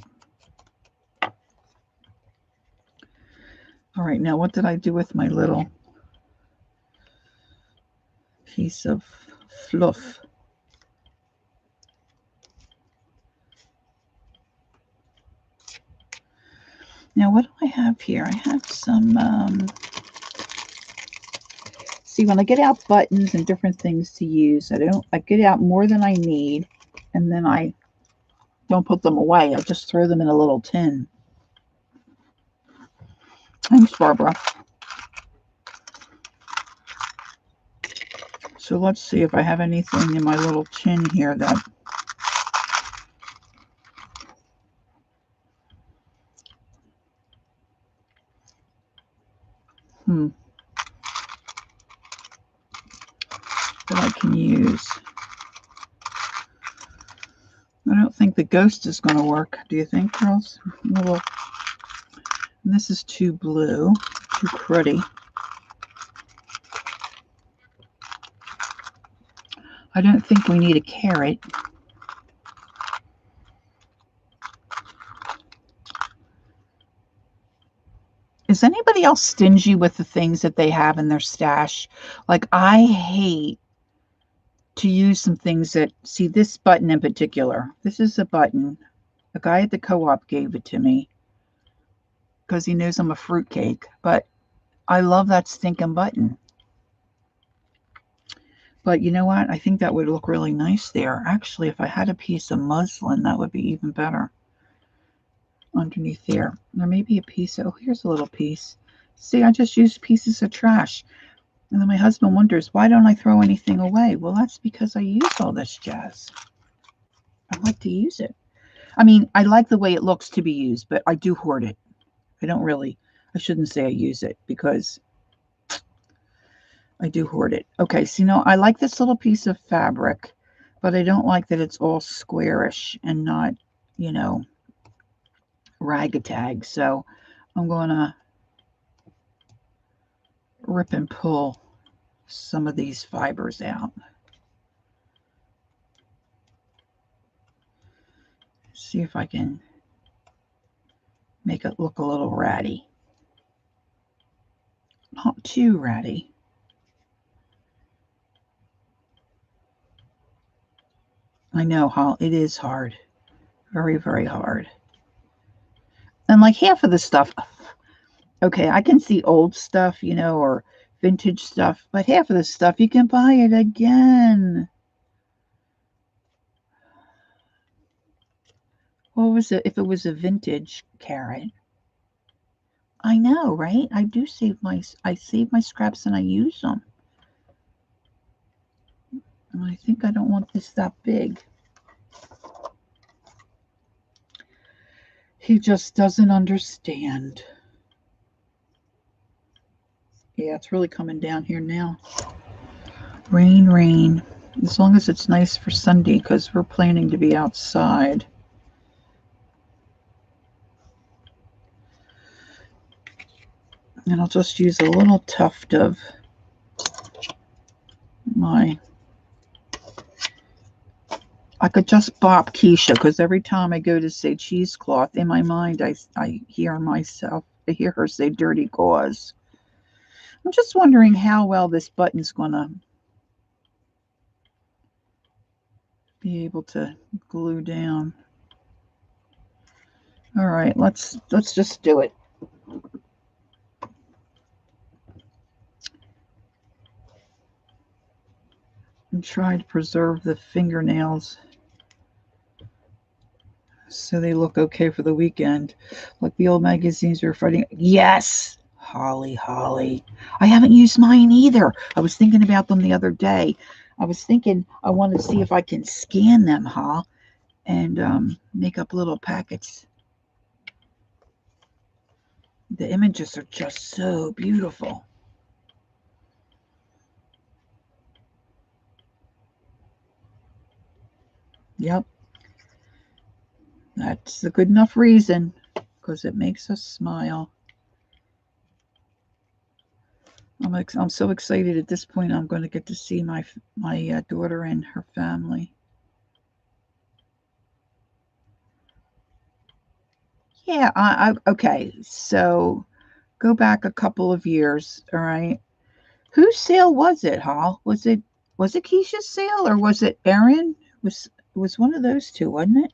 All right, now what did I do with my little piece of fluff? Now, what do I have here? I have some, see, when I get out buttons and different things to use, I get out more than I need, and then I don't put them away. I just throw them in a little tin. Thanks, Barbara. So let's see if I have anything in my little tin here that that I can use. don't think the ghost is going to work. Do you think, girls? Little. And this is too blue, too cruddy. I don't think we need a carrot. Is anybody else stingy with the things that they have in their stash? Like, I hate to use some things that, see this button in particular. This is a button. A guy at the co-op gave it to me because he knows I'm a fruitcake, but I love that stinking button. But you know what? I think that would look really nice there. Actually, if I had a piece of muslin, that would be even better. Underneath there. There may be a piece. Oh, here's a little piece. See, I just used pieces of trash. And then my husband wonders, why don't I throw anything away? Well, that's because I use all this jazz. I like to use it. I mean, I like the way it looks to be used, but I do hoard it. I shouldn't say I use it because I do hoard it. Okay, so I like this little piece of fabric, but I don't like that it's all squarish and not, ragtag. So I'm going to rip and pull some of these fibers out. See if I can make it look a little ratty. Not too ratty. I know, it is hard. Very, very hard. And like half of the stuff, okay, I can see old stuff, or vintage stuff, but half of the stuff you can buy it again. What was it if it was a vintage carrot? I know, right? I save my scraps and I use them. And I think I don't want this that big. He just doesn't understand. Yeah, it's really coming down here now. Rain, rain. As long as it's nice for Sunday, because we're planning to be outside. And I'll just use a little tuft of I could just bop Keisha, because every time I go to say cheesecloth, in my mind, I hear her say dirty gauze. I'm just wondering how well this button's going to be able to glue down. All right, let's just do it. And try to preserve the fingernails so they look okay for the weekend. Like the old magazines we were fighting. Yes, Holly. I haven't used mine either. I was thinking about them the other day. I was thinking I want to see if I can scan them, and make up little packets. The images are just so beautiful. Yep. That's a good enough reason, because it makes us smile. I'm so excited at this point. I'm going to get to see my daughter and her family. Yeah, okay. So go back a couple of years. All right. Whose sale was it, Hall? Was it Keisha's sale, or was it Erin? It was one of those two, wasn't it?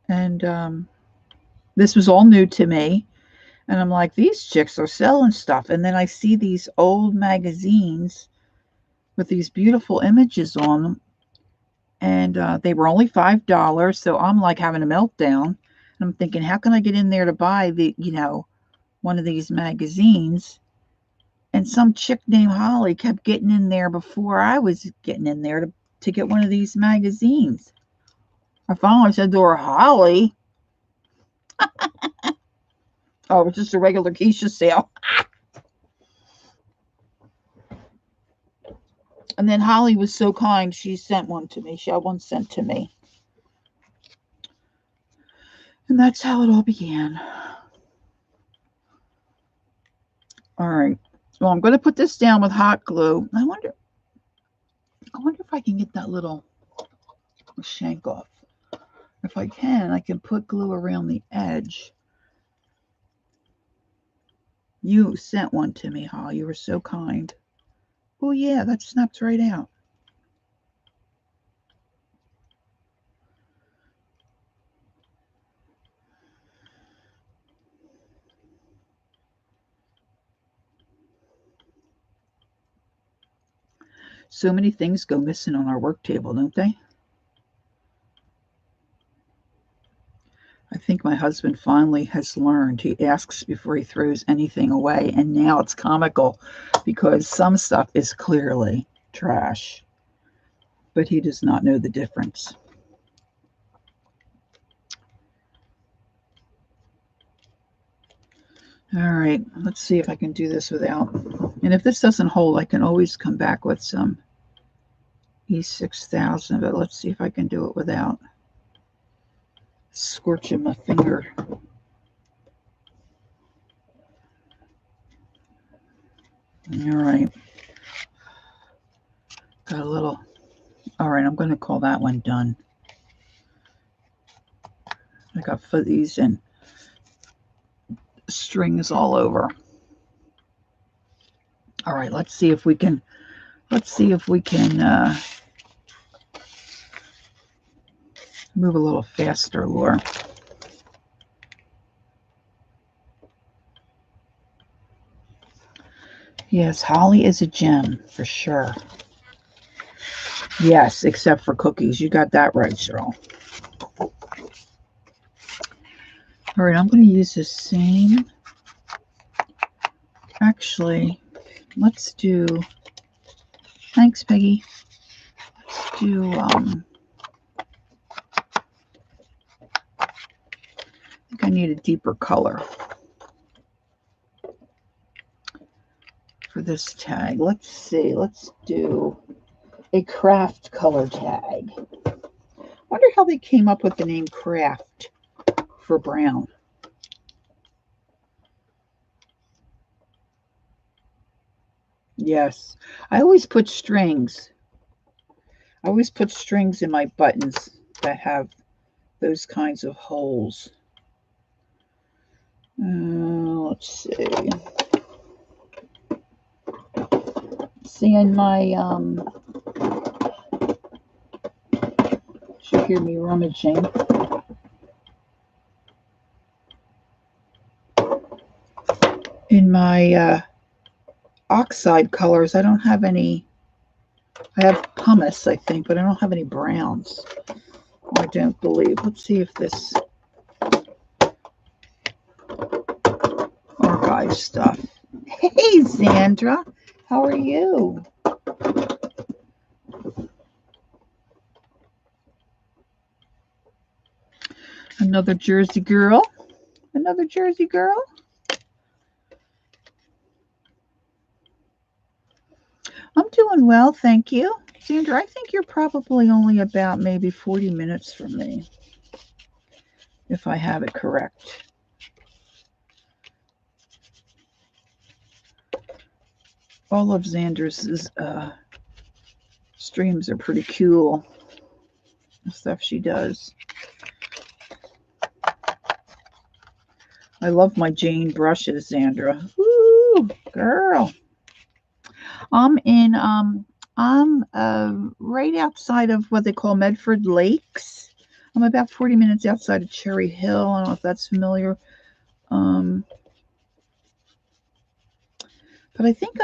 And this was all new to me. And I'm like, these chicks are selling stuff. And then I see these old magazines with these beautiful images on them. And they were only $5. So I'm like having a meltdown. And I'm thinking, how can I get in there to buy one of these magazines? And some chick named Holly kept getting in there before I was getting in there to get one of these magazines. I finally said to her, Holly. Oh, it's just a regular Keisha sale. And then Holly was so kind, she sent one to me. She had one sent to me. And that's how it all began. All right. Well, I'm going to put this down with hot glue. I wonder if I can get that little shank off. If I can put glue around the edge. You sent one to me, Holly. You were so kind. Oh, yeah, that snaps right out. So many things go missing on our work table, don't they? I think my husband finally has learned. He asks before he throws anything away, and now it's comical because some stuff is clearly trash, but he does not know the difference. All right, let's see if I can do this without. And if this doesn't hold, I can always come back with some E6000, but let's see if I can do it without scorching my finger. All right. Got a little. All right, I'm going to call that one done. I got fuzzies and strings all over. All right, let's see if we can move a little faster, Laura. Yes, Holly is a gem for sure. Yes, except for cookies. You got that right, Cheryl. All right, I'm going to use the same. Actually, let's do. Thanks, Peggy. Let's do. I think I need a deeper color for this tag. Let's see. Let's do a craft color tag. Wonder how they came up with the name craft for brown. Yes, I always put strings. I always put strings in my buttons that have those kinds of holes. Let's see. See in my should hear me rummaging. In my oxide colors, I don't have any. I have pumice, I think, but I don't have any browns. I don't believe. Let's see if this archive stuff. Hey, Sandra, how are you? Another Jersey girl. Another Jersey girl. I'm doing well, thank you. Sandra, I think you're probably only about maybe 40 minutes from me, if I have it correct. All of Xander's streams are pretty cool. The stuff she does. I love my Jane brushes, Xandra. Woo, girl. I'm right outside of what they call Medford Lakes. I'm about 40 minutes outside of Cherry Hill. I don't know if that's familiar. But I think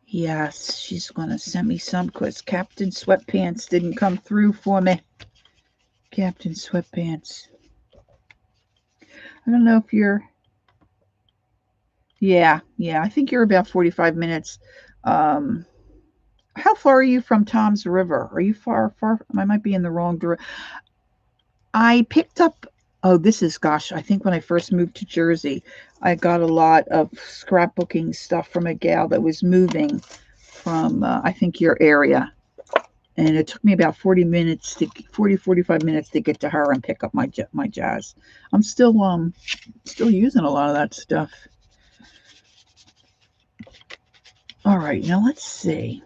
yes, she's going to send me some because Captain Sweatpants didn't come through for me. Captain Sweatpants. I don't know if you're... Yeah, I think you're about 45 minutes. How far are you from Tom's River? Are you far? I might be in the wrong direction. I picked up... Oh, this is, gosh, I think when I first moved to Jersey, I got a lot of scrapbooking stuff from a gal that was moving from, I think, your area. And it took me about 45 minutes to get to her and pick up my jazz. I'm still using a lot of that stuff. All right, now let's see.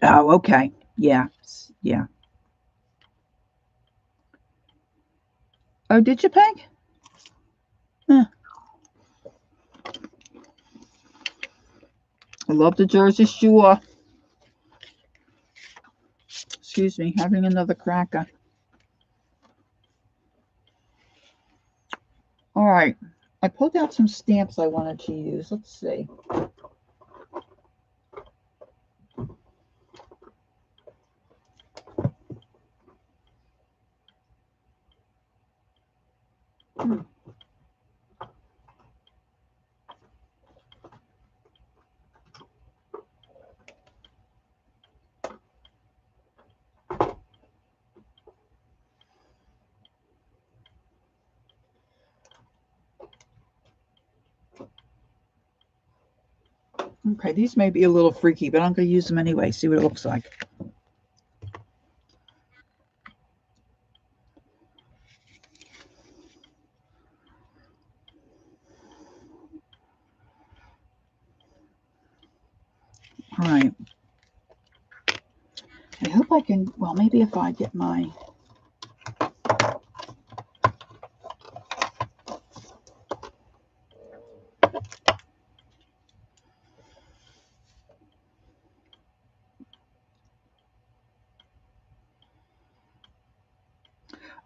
Oh, okay. Yeah. Yeah. Oh, did you, Peg? Huh. I love the Jersey Shore. Excuse me, having another cracker. All right. I pulled out some stamps I wanted to use. Let's see. Okay, these may be a little freaky, but I'm going to use them anyway, see what it looks like. All right. I hope I can, well, maybe if I get my...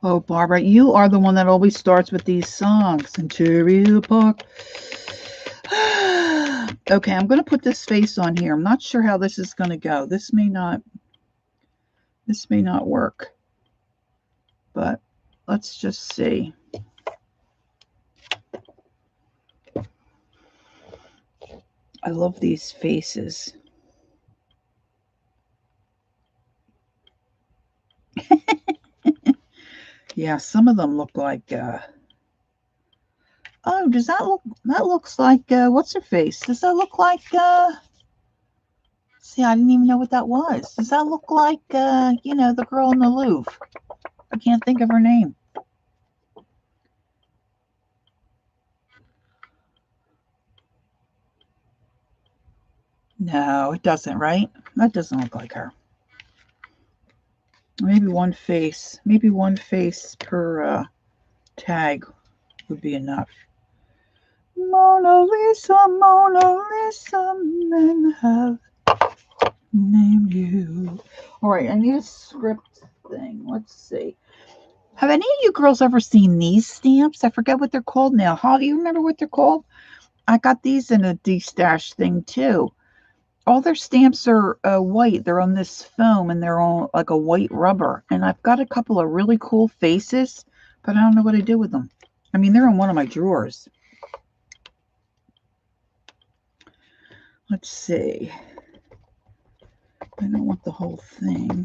Oh, Barbara, you are the one that always starts with these songs. Centennial Park. Okay, I'm going to put this face on here. I'm not sure how this is going to go. This may not work. But let's just see. I love these faces. Yeah, some of them look like oh, does that looks like what's her face? Does that look like see, I didn't even know what that was. Does that look like you know, the girl in the Louvre? I can't think of her name. No, it doesn't, right? That doesn't look like her. Maybe one face per tag would be enough. Mona Lisa, men have named you. All right, I need a script thing. Let's see. Have any of you girls ever seen these stamps? I forget what they're called now. How do you remember what they're called? I got these in a D-stash thing too. All their stamps are white. They're on this foam and they're all like a white rubber. And I've got a couple of really cool faces, but I don't know what to do with them. I mean, they're in one of my drawers. Let's see. I don't want the whole thing.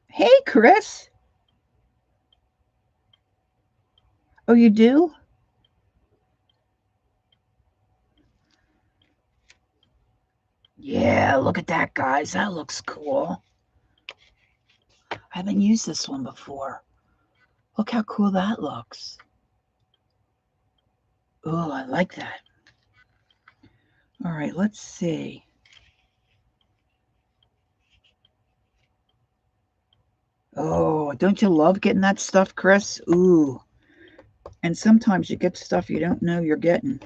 Hey, Chris. Oh, you do? Yeah, look at that, guys. That looks cool. I haven't used this one before. Look how cool that looks. Oh, I like that. All right, let's see. Oh, don't you love getting that stuff, Chris? Ooh. And sometimes you get stuff you don't know you're getting,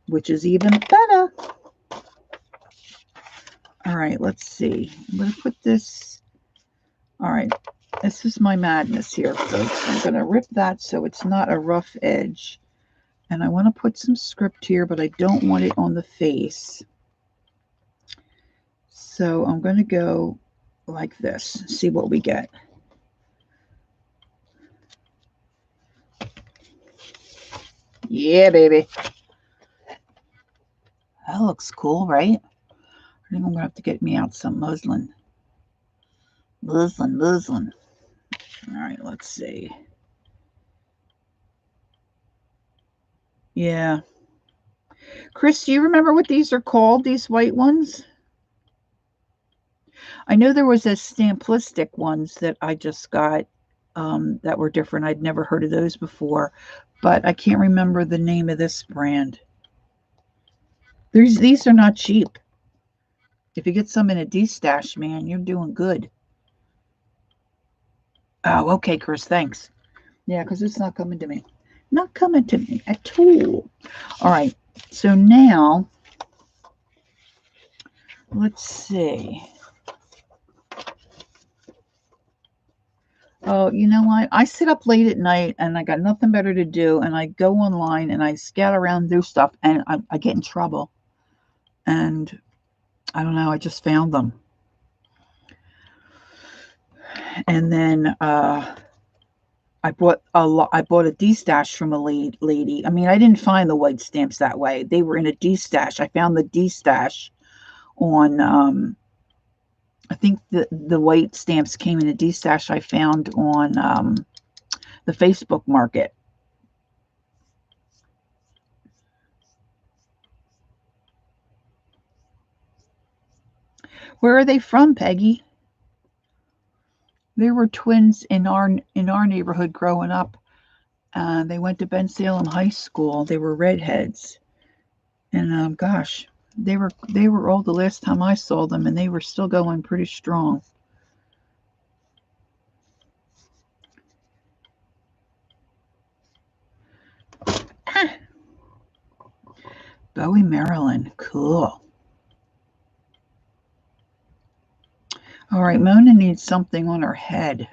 which is even better. All right, let's see. I'm going to put this. All right, this is my madness here, folks. I'm going to rip that so it's not a rough edge. And I want to put some script here, but I don't want it on the face. So I'm going to go like this, see what we get. Yeah, baby. That looks cool, right? I think I'm going to have to get me out some muslin. Muslin. All right, let's see. Yeah. Chris, do you remember what these are called, these white ones? I know there was a Stamplistic ones that I just got that were different. I'd never heard of those before, but I can't remember the name of this brand. These are not cheap. If you get some in a D-stash, man, you're doing good. Oh, okay, Chris, thanks. Yeah, because it's not coming to me. Not coming to me at all. All right, so now, let's see. Oh, you know what? I sit up late at night and I got nothing better to do, and I go online and I scout around, do stuff, and I get in trouble. And I don't know, I just found them. And then I bought a D-stash from a lady. I mean, I didn't find the white stamps that way. They were in a D-stash. I found the D-stash on I think the white stamps came in a D-stash I found on the Facebook market. Where are they from, Peggy? They were twins in our neighborhood growing up. They went to Bensalem High School. They were redheads, and gosh, they were old the last time I saw them, and they were still going pretty strong. Bowie, Maryland. Cool. All right, Mona needs something on her head.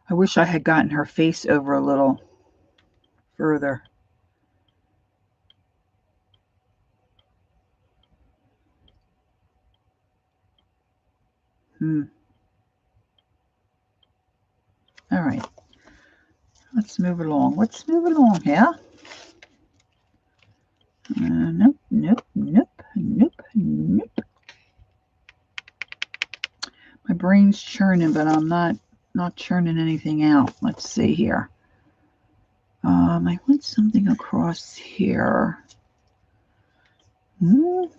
I wish I had gotten her face over a little further. All right. Let's move along. Let's move along here. Nope, nope, nope, nope, nope. My brain's churning, but I'm not churning anything out. Let's see here. I want something across here. I'm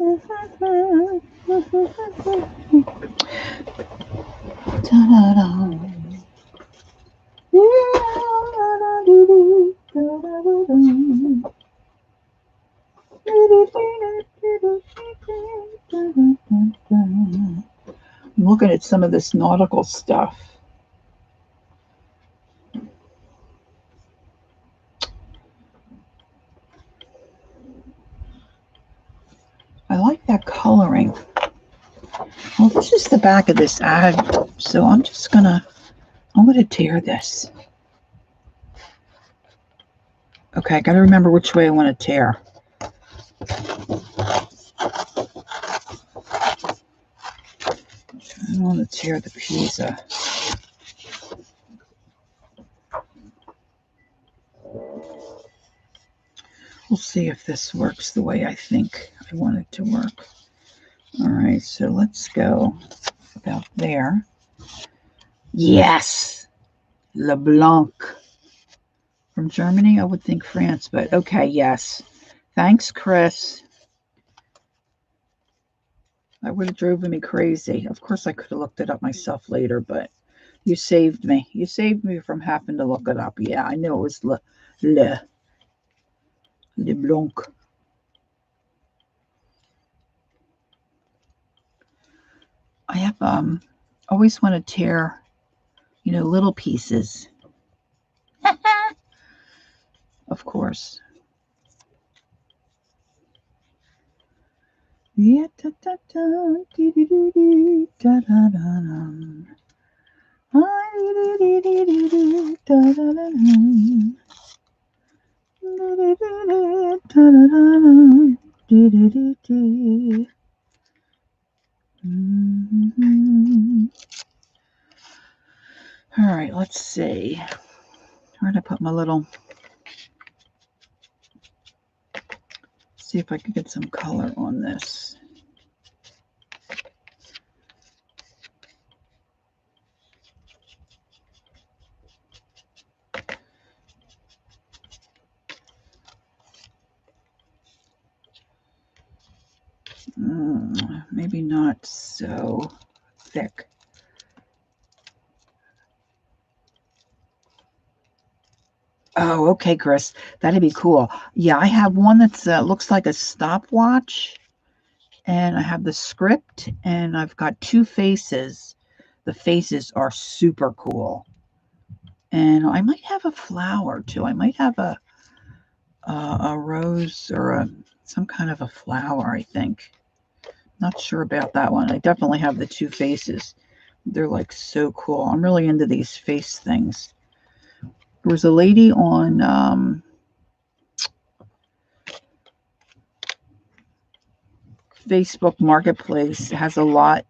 looking at some of this nautical stuff. I like that coloring. Well, this is the back of this ad, so I'm gonna tear this. Okay, I gotta remember which way I want to tear. I want to tear the pizza. We'll see if this works the way I think I want it to work. All right, so let's go about there. Yes, LeBlanc. From Germany, I would think France, but okay, yes. Thanks, Chris. That would have driven me crazy. Of course, I could have looked it up myself later, but you saved me. You saved me from having to look it up. Yeah, I knew it was LeBlanc. I have always want to tear, little pieces. Of course. Yeah, da, da, da, dee, dee, dee, dee, da, da, da, da. All right, let's see. Where did I put my little... See if I can get some color on this. maybe not so thick. Oh, okay, Chris. That'd be cool. Yeah, I have one that's looks like a stopwatch, and I have the script, and I've got two faces. The faces are super cool. And I might have a flower too. I might have a rose or some kind of a flower, I think. Not sure about that one. I definitely have the two faces. They're like so cool. I'm really into these face things. There was a lady on Facebook Marketplace, has a lot,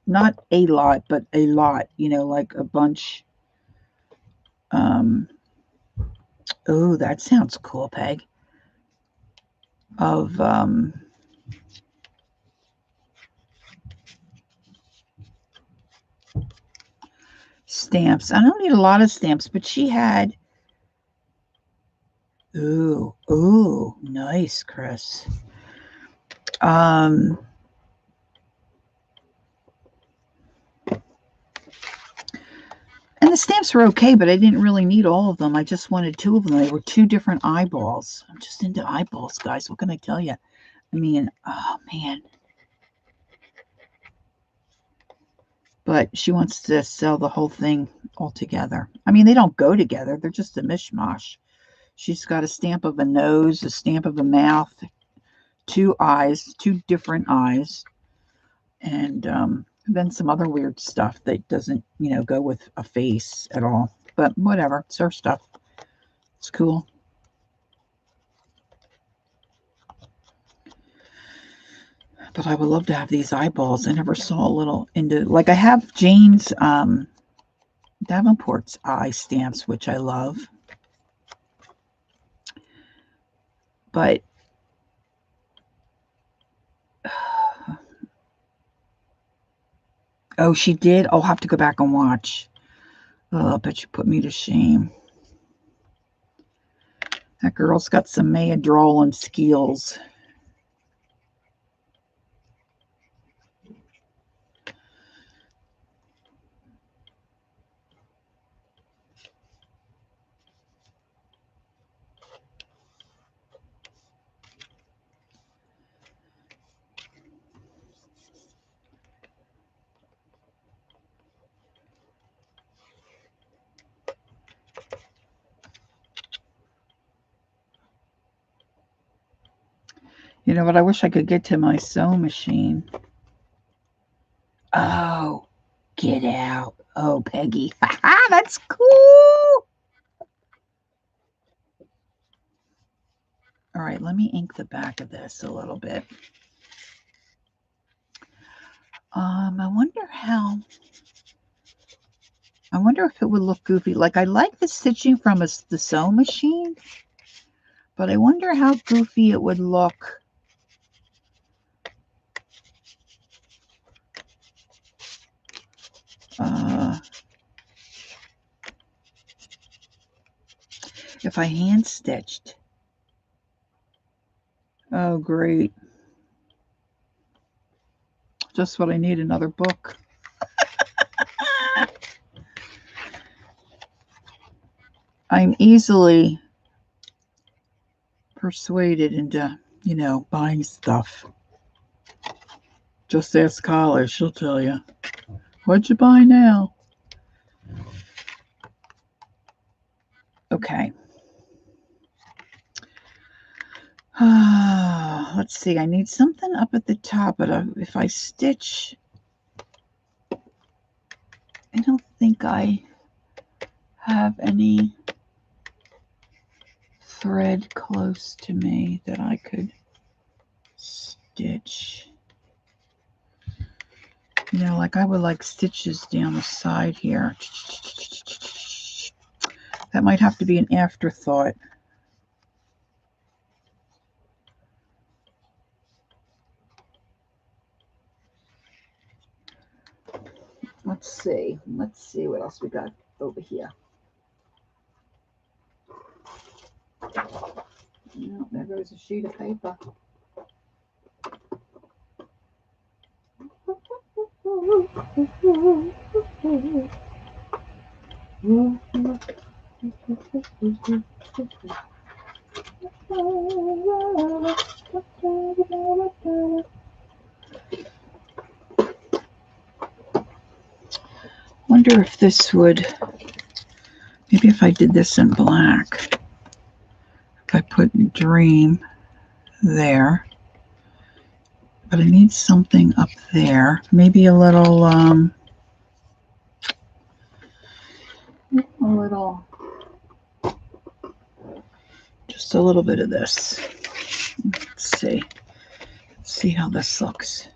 not a lot, but a lot, like a bunch. Oh, that sounds cool, Peg. Of stamps. I don't need a lot of stamps, but she had. Ooh, nice, Chris. And the stamps were okay, but I didn't really need all of them. I just wanted two of them. They were two different eyeballs. I'm just into eyeballs, guys. What can I tell you? I mean, oh man. But she wants to sell the whole thing altogether. I mean, they don't go together. They're just a mishmash. She's got a stamp of a nose, a stamp of a mouth, two eyes, two different eyes, and then some other weird stuff that doesn't, go with a face at all. But whatever, it's her stuff. It's cool. But I would love to have these eyeballs. I never saw a little into, like, I have Jane's Davenport's eye stamps, which I love. But oh, she did? I'll have to go back and watch. Oh, I bet you put me to shame. That girl's got some Maya drawing skills. You know what? I wish I could get to my sew machine. Oh, get out. Oh, Peggy. That's cool. All right, let me ink the back of this a little bit. I wonder if it would look goofy. Like, I like the stitching from the sew machine, but I wonder how goofy it would look. If I hand stitched. Oh, great. Just what I need, another book. I'm easily persuaded into, buying stuff. Just ask Carla, she'll tell you. What'd you buy now? Okay. Let's see. I need something up at the top, but if I stitch, I don't think I have any thread close to me that I could stitch. Like I would like stitches down the side here. That might have to be an afterthought. Let's see what else we got over here. Oh, there goes a sheet of paper. Wonder if this would, maybe if I did this in black, if I put dream there, but I need something up there, maybe a little, just a little bit of this. Let's see how this looks.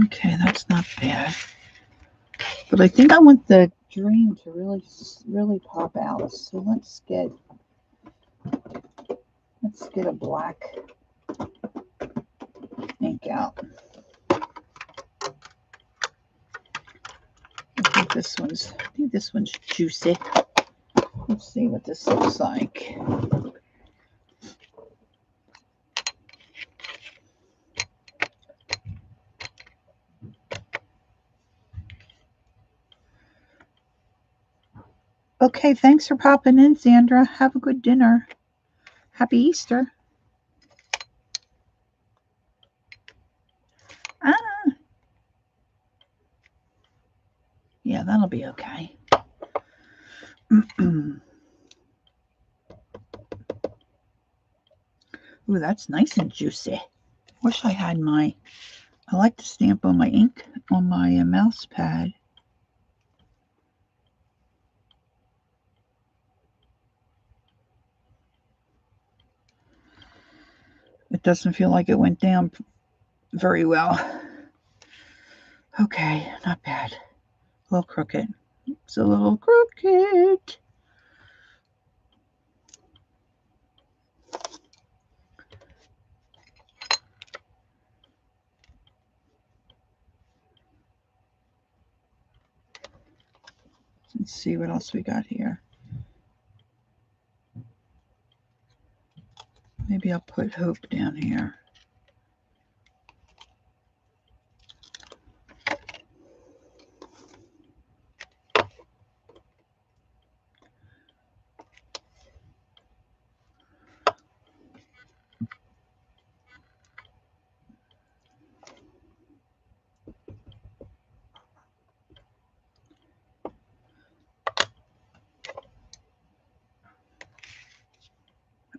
Okay, that's not bad. But I think I want the dream to really pop out. So let's get a black ink out. I think this one's juicy. Let's see what this looks like. Okay, thanks for popping in, Sandra. Have a good dinner. Happy Easter. Yeah, that'll be okay. Ooh, that's nice and juicy. Wish I had I like to stamp on my ink on my mouse pad. It doesn't feel like it went down very well. Okay, not bad. A little crooked. It's a little crooked. Let's see what else we got here. Maybe I'll put Hope down here.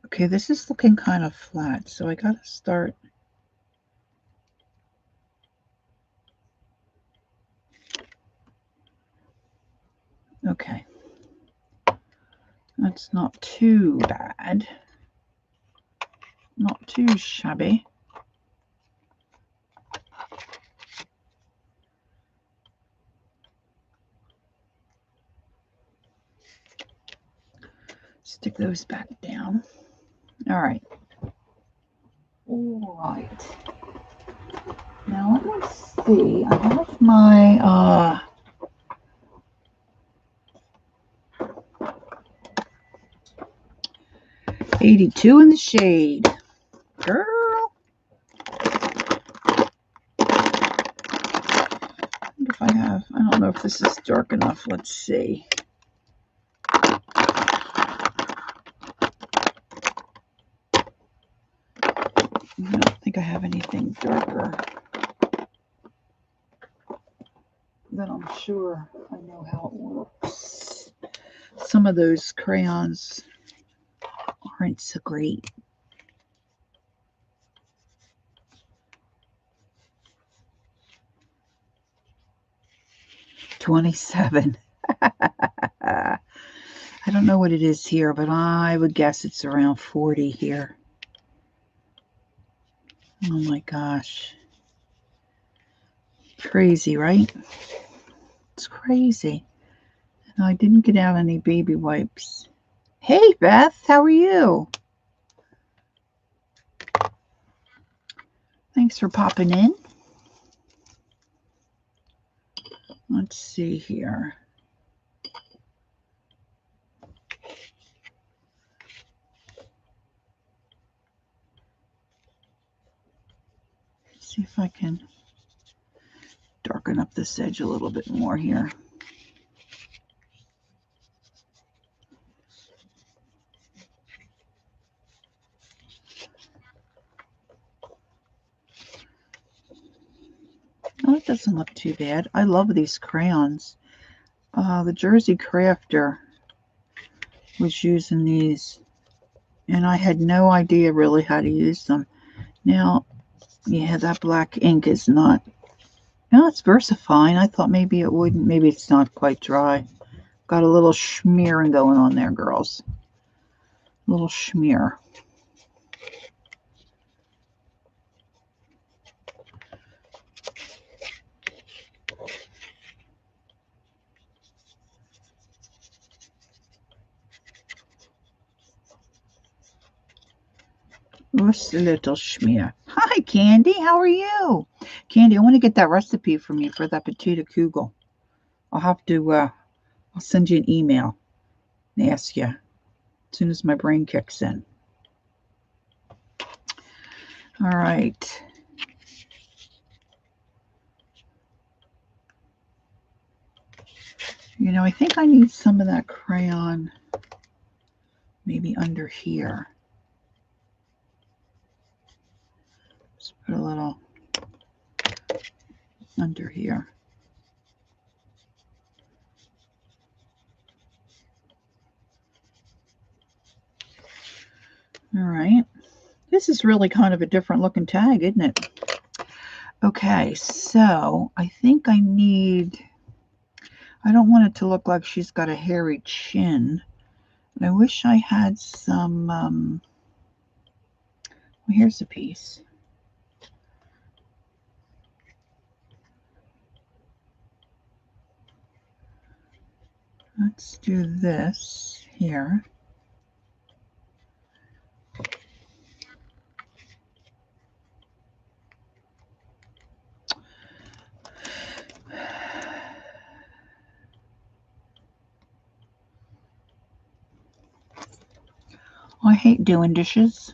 Okay, this is looking kind of flat, so I gotta start. Okay, that's not too bad, not too shabby. Stick those back down. All right. All right. Now let me see. I have my 82 in the shade. Girl. If I don't know if this is dark enough. Let's see. I don't think I have anything darker. Then I'm sure I know how it works. Some of those crayons aren't so great. $27. I don't know what it is here, but I would guess it's around 40 here. Oh my gosh. Crazy, right? It's crazy. And I didn't get out any baby wipes. Hey, Beth, how are you? Thanks for popping in. Let's see here. See if I can darken up this edge a little bit more here. Oh, it doesn't look too bad. I love these crayons. The Jersey Crafter was using these, and I had no idea really how to use them. Now, yeah, that black ink is not. No, it's VersaFine. I thought maybe it wouldn't. Maybe it's not quite dry. Got a little smearing going on there, girls. A little smear. Just a little smear. Hi, Candy. How are you? Candy, I want to get that recipe from you for that potato kugel. I'll have to, I'll send you an email and ask you as soon as my brain kicks in. All right. You know, I think I need some of that crayon maybe under here. Just put a little under here. All right. This is really kind of a different looking tag, isn't it? Okay, so I think I need, I don't want it to look like she's got a hairy chin. I wish I had some, well, here's a piece. Let's do this here. I hate doing dishes.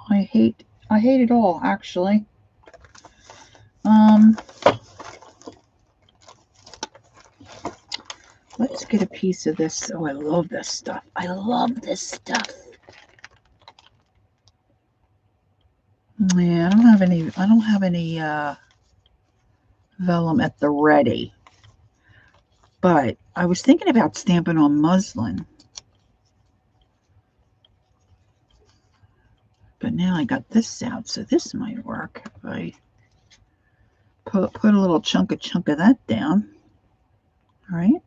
I hate it all, actually. Let's get a piece of this. Oh, I love this stuff. I love this stuff. Yeah, I don't have any vellum at the ready. But I was thinking about stamping on muslin. But now I got this out, so this might work if I put a little chunk of that down. All right.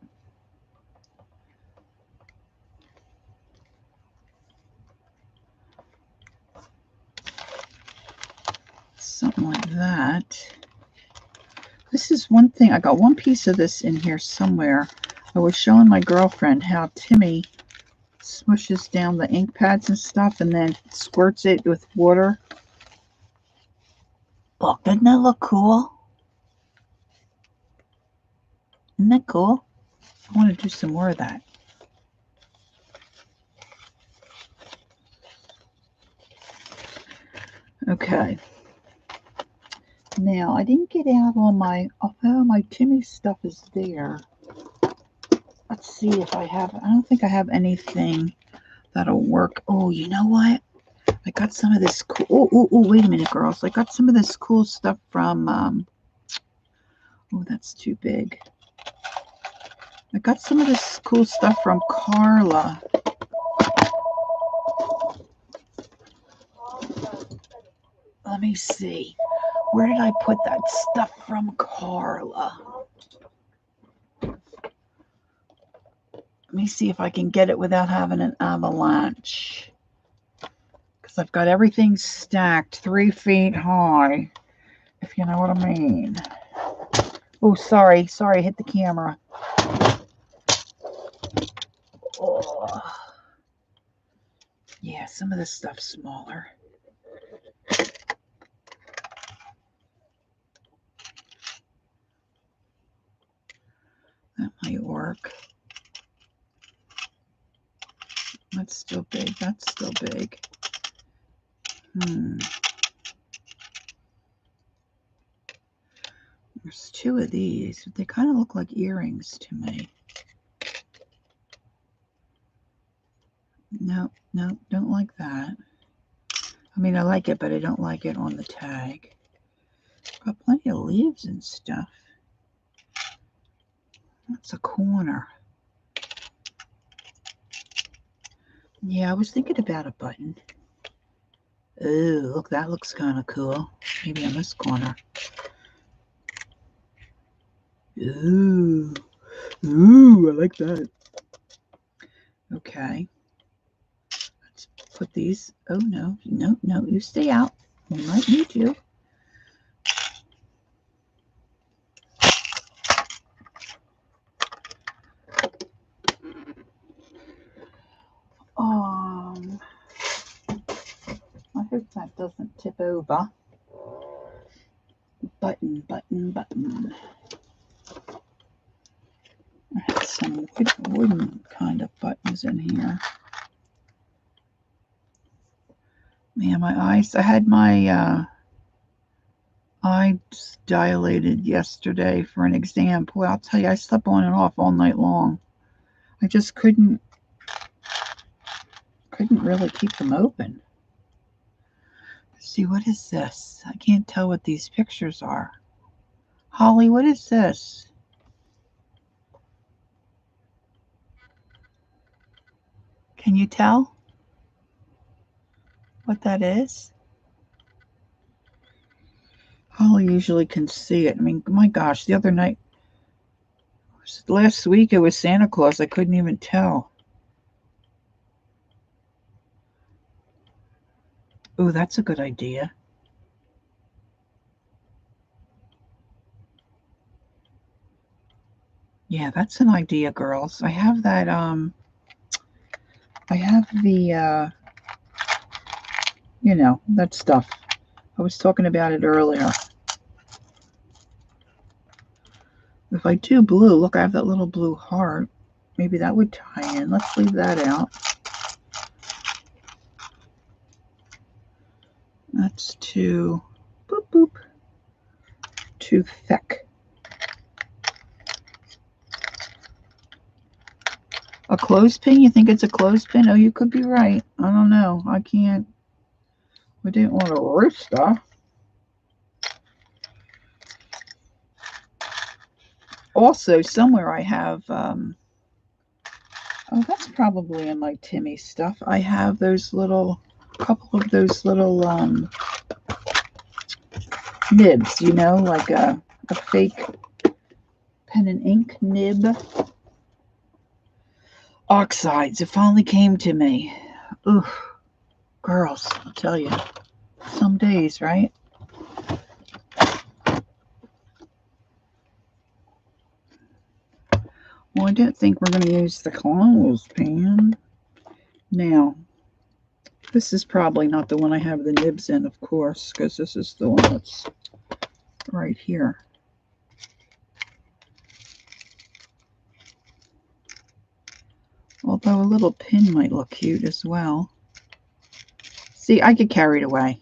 Something like that. This is one thing. I got one piece of this in here somewhere. I was showing my girlfriend how Timmy smushes down the ink pads and stuff and then squirts it with water. Look, doesn't that look cool? Isn't that cool? I want to do some more of that. Okay. Now, I didn't get out all my, oh, my Timmy stuff is there. Let's see if I have, I don't think I have anything that'll work. Oh, you know what? I got some of this cool, oh, wait a minute, girls. I got some of this cool stuff from, oh, that's too big. I got some of this cool stuff from Carla. Let me see. Where did I put that stuff from Carla? Let me see if I can get it without having an avalanche. Because I've got everything stacked 3 feet high, if you know what I mean. Oh, sorry, I hit the camera. Oh. Yeah, some of this stuff's smaller. might work. That's still big. That's still big. There's two of these. They kind of look like earrings to me. No, no, don't like that. I mean, I like it, but I don't like it on the tag. Got plenty of leaves and stuff. That's a corner. Yeah, I was thinking about a button. Oh, look, that looks kind of cool. Maybe on this corner. Ooh, ooh, I like that. Okay. Let's put these. Oh, no, no, no, you stay out. We might need you. I hope that doesn't tip over. Button, button, button. I have some wooden kind of buttons in here. Man, my eyes, I had my eyes dilated yesterday for an exam. Boy, I'll tell you, I slept on and off all night long. I just couldn't really keep them open. Let's see, what is this? I can't tell what these pictures are. Holly, what is this? Can you tell what that is? Holly usually can see it. I mean, my gosh, the other night, last week it was Santa Claus. I couldn't even tell. Oh, that's a good idea. Yeah, that's an idea, girls. I have that, I have the, you know, that stuff. I was talking about it earlier. If I do blue, look, I have that little blue heart. Maybe that would tie in. Let's leave that out. That's too, boop, boop, too thick. A clothespin? You think it's a clothespin? Oh, you could be right. I don't know. I can't. We didn't want to rush stuff. Also, somewhere I have, oh, that's probably in my Timmy stuff. I have those little, couple of those little nibs, you know, like a fake pen and ink nib. Oxides, it finally came to me. Oof, girls, I'll tell you, some days, right? Well, I don't think we're going to use the clothespin. Now, this is probably not the one I have the nibs in, of course, because this is the one that's right here. Although a little pin might look cute as well. See, I get carried away.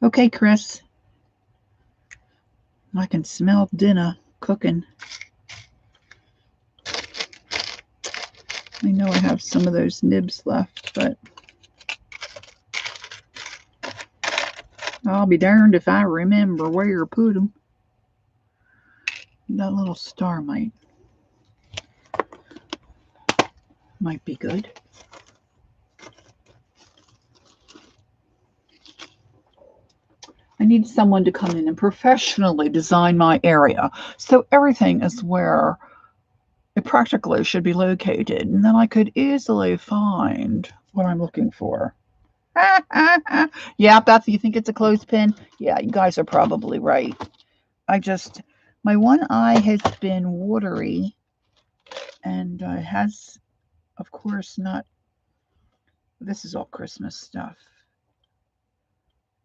Okay, Chris. I can smell dinner cooking. I know I have some of those nibs left, but I'll be darned if I remember where to put them. That little star might be good. I need someone to come in and professionally design my area so everything is where it practically should be located, and then I could easily find what I'm looking for. Yeah, Beth, you think it's a clothespin? Yeah, you guys are probably right. My one eye has been watery and has, of course, not. This is all Christmas stuff.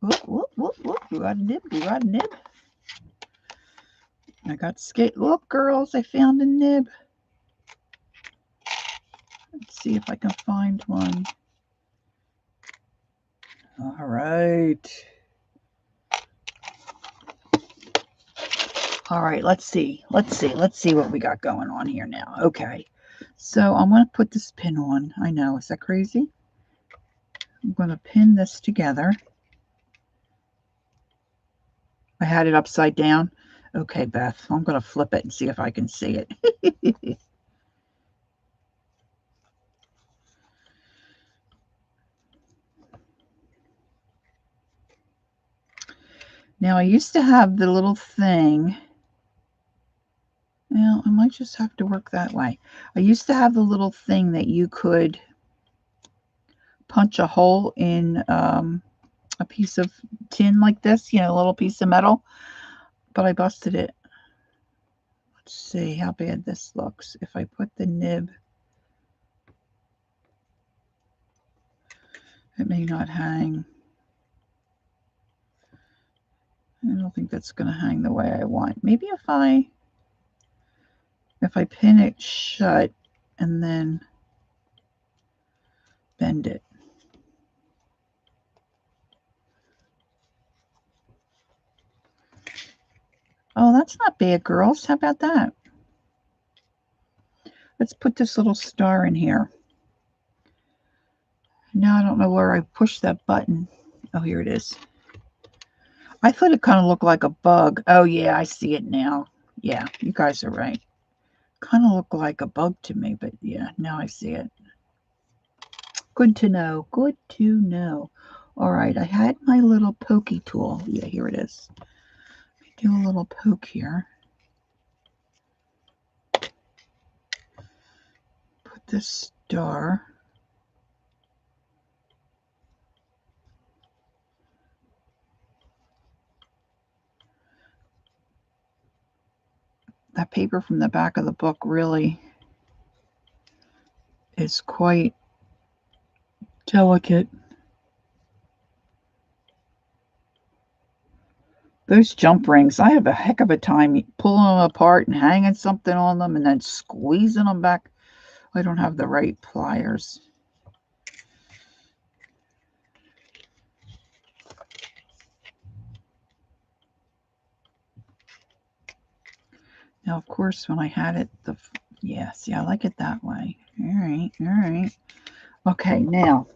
Whoop, whoop, whoop, whoop. You got a nib, you got a nib. I got skate. Look, girls, I found a nib. Let's see if I can find one. All right. All right, let's see. Let's see what we got going on here now. Okay. So I'm going to put this pin on. I know. Is that crazy? I'm going to pin this together. I had it upside down. Okay, Beth. I'm going to flip it and see if I can see it. Now, I used to have the little thing. Well, I might just have to work that way. I used to have the little thing that you could punch a hole in a piece of tin like this, a little piece of metal, but I busted it. Let's see how bad this looks. If I put the nib, it may not hang. I don't think that's going to hang the way I want. Maybe if I pin it shut and then bend it. Oh, that's not bad, girls. How about that? Let's put this little star in here. Now I don't know where I pushed that button. Oh, here it is. I thought it kind of looked like a bug. Oh, yeah, I see it now. Yeah, you guys are right. Kind of looked like a bug to me, but yeah, now I see it. Good to know. Good to know. All right, I had my little pokey tool. Yeah, here it is. Do a little poke here. Put this star. That paper from the back of the book really is quite delicate. Those jump rings, I have a heck of a time pulling them apart and hanging something on them and then squeezing them back. I don't have the right pliers. Now, of course, when I had it, yeah, see, I like it that way. All right. Okay, now.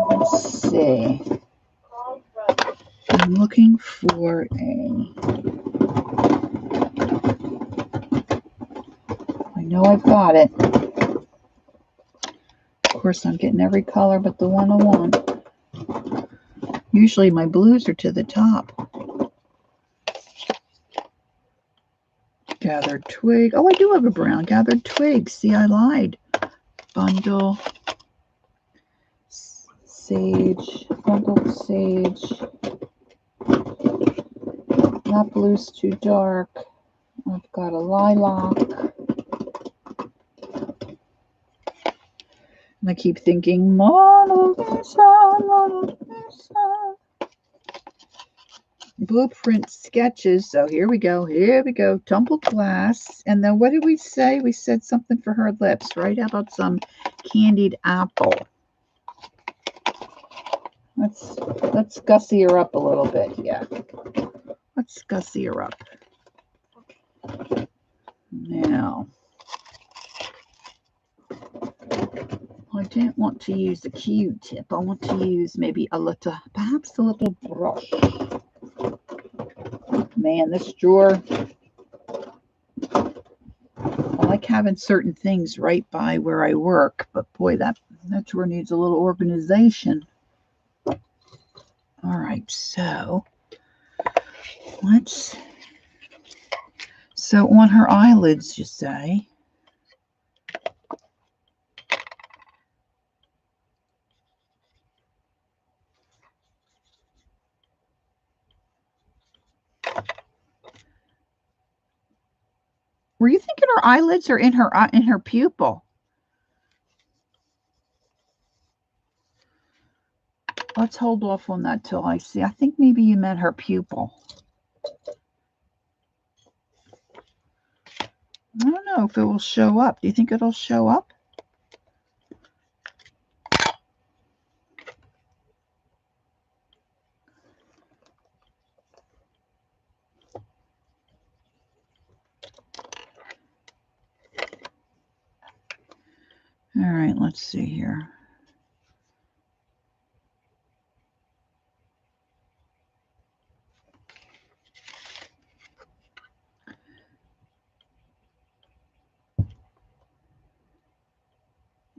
Let's see. I'm looking for I know I've got it. Of course, I'm getting every color but the one I want. Usually my blues are to the top. Gathered twig. Oh, I do have a brown. Gathered twig. See, I lied. Bundle. Sage. Bundled sage. That blue's too dark. I've got a lilac. And I keep thinking, Mona Lisa, Mona Lisa. Blueprint sketches. So here we go. Tumbled glass. And then what did we say? We said something for her lips, right? How about some candied apple? Let's gussy her up a little bit. Yeah. Let's gussy her up. Now, I don't want to use a Q-tip. I want to use maybe perhaps a little brush. Man, this drawer, I like having certain things right by where I work, but boy, that drawer needs a little organization. All right, so on her eyelids, you say. Were you thinking her eyelids are in her pupil? Let's hold off on that till I see. I think maybe you meant her pupil. I don't know if it will show up. Do you think it'll show up? All right, let's see here.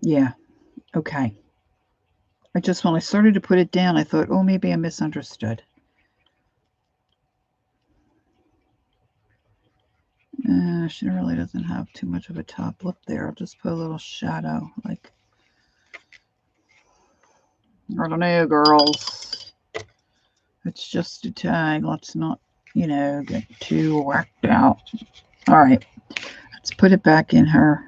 Yeah, okay. I just, when I started to put it down, I thought, oh, maybe I misunderstood. She really doesn't have too much of a top lip there. I'll just put a little shadow, like, I don't know, girls. It's just a tag. Let's not, you know, get too whacked out. All right, let's put it back in her.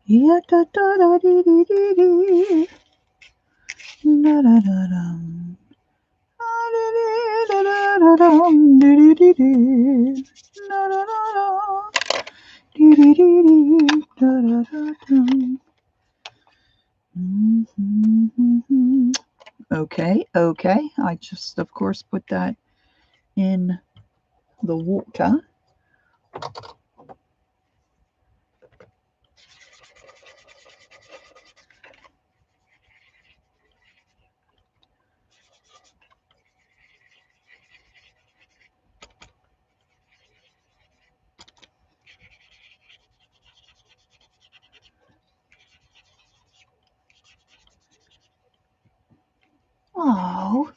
Yeah, da da da dee dee dee dee. Da da da dum. Da da da dum. Dee dee dee dee. Da da da da. Dee dee dee dee. Da da da dum. Okay, okay. I just, of course, put that in the water. Oh,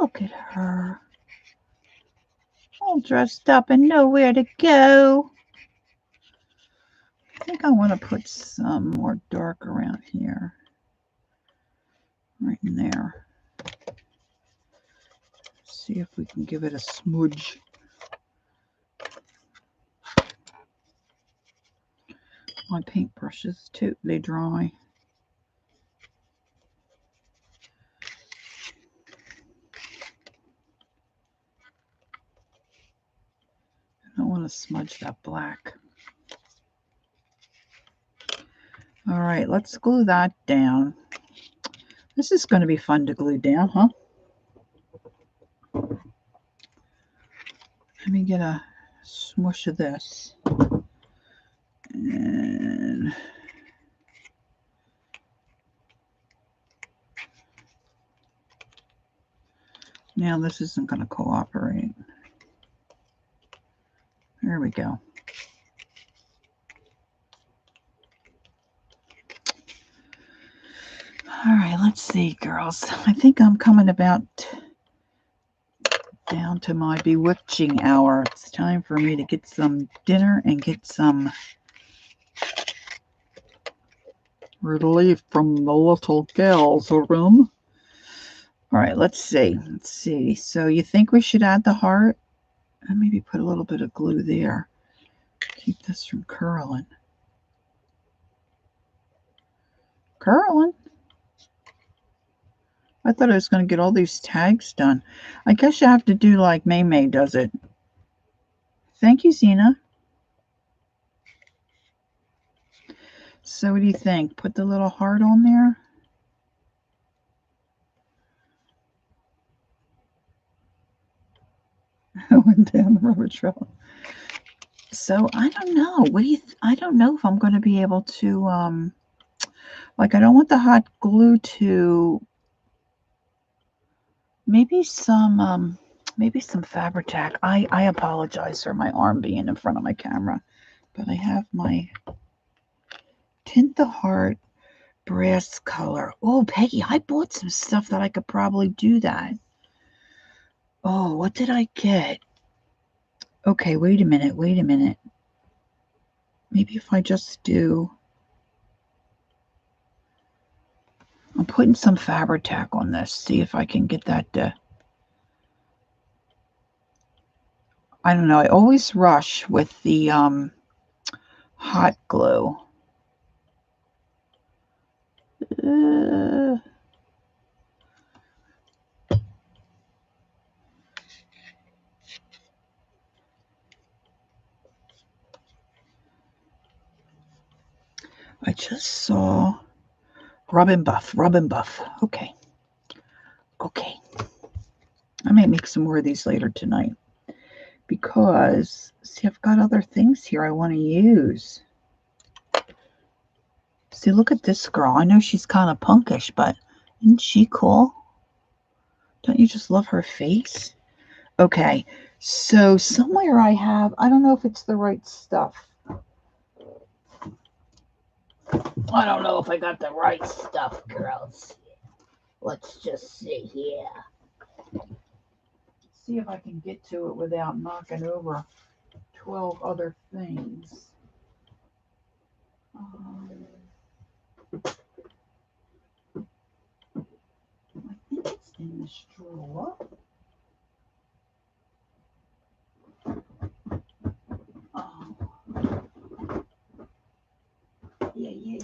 look at her. All dressed up and nowhere to go. I think I want to put some more dark around here. Right in there. See if we can give it a smudge. My paintbrushes too, they dry. I don't want to smudge that black. All right, let's glue that down. This is going to be fun to glue down, huh? Let me get a smush of this. And now this isn't going to cooperate. There we go. All right, let's see, girls. I think I'm coming about down to my bewitching hour. It's time for me to get some dinner and get some relief from the little gal's room. All right, let's see. Let's see. So you think we should add the heart? And maybe put a little bit of glue there. Keep this from curling. Curling? I thought I was going to get all these tags done. I guess you have to do like May does it. Thank you, Zena. So what do you think? Put the little heart on there? I went down the rubber trail. So I don't know. What do you? I don't know if I'm going to be able to. Like I don't want the hot glue to. Maybe some Fabri-Tac. I apologize for my arm being in front of my camera, but I have my Tint the Heart brass color. Oh, Peggy, I bought some stuff that I could probably do that. Oh, what did I get? Okay, wait a minute. Maybe if I just do... I'm putting some Fabri-Tac on this. See if I can get that to... I don't know. I always rush with the hot glue. I just saw Robin Buff. Okay. I might make some more of these later tonight because, see, I've got other things here I want to use. See, look at this girl. I know she's kind of punkish, but isn't she cool? Don't you just love her face? Okay, so somewhere I don't know if it's the right stuff. I don't know if I got the right stuff, girls. Let's just see here. See if I can get to it without knocking over 12 other things. I think it's in this drawer.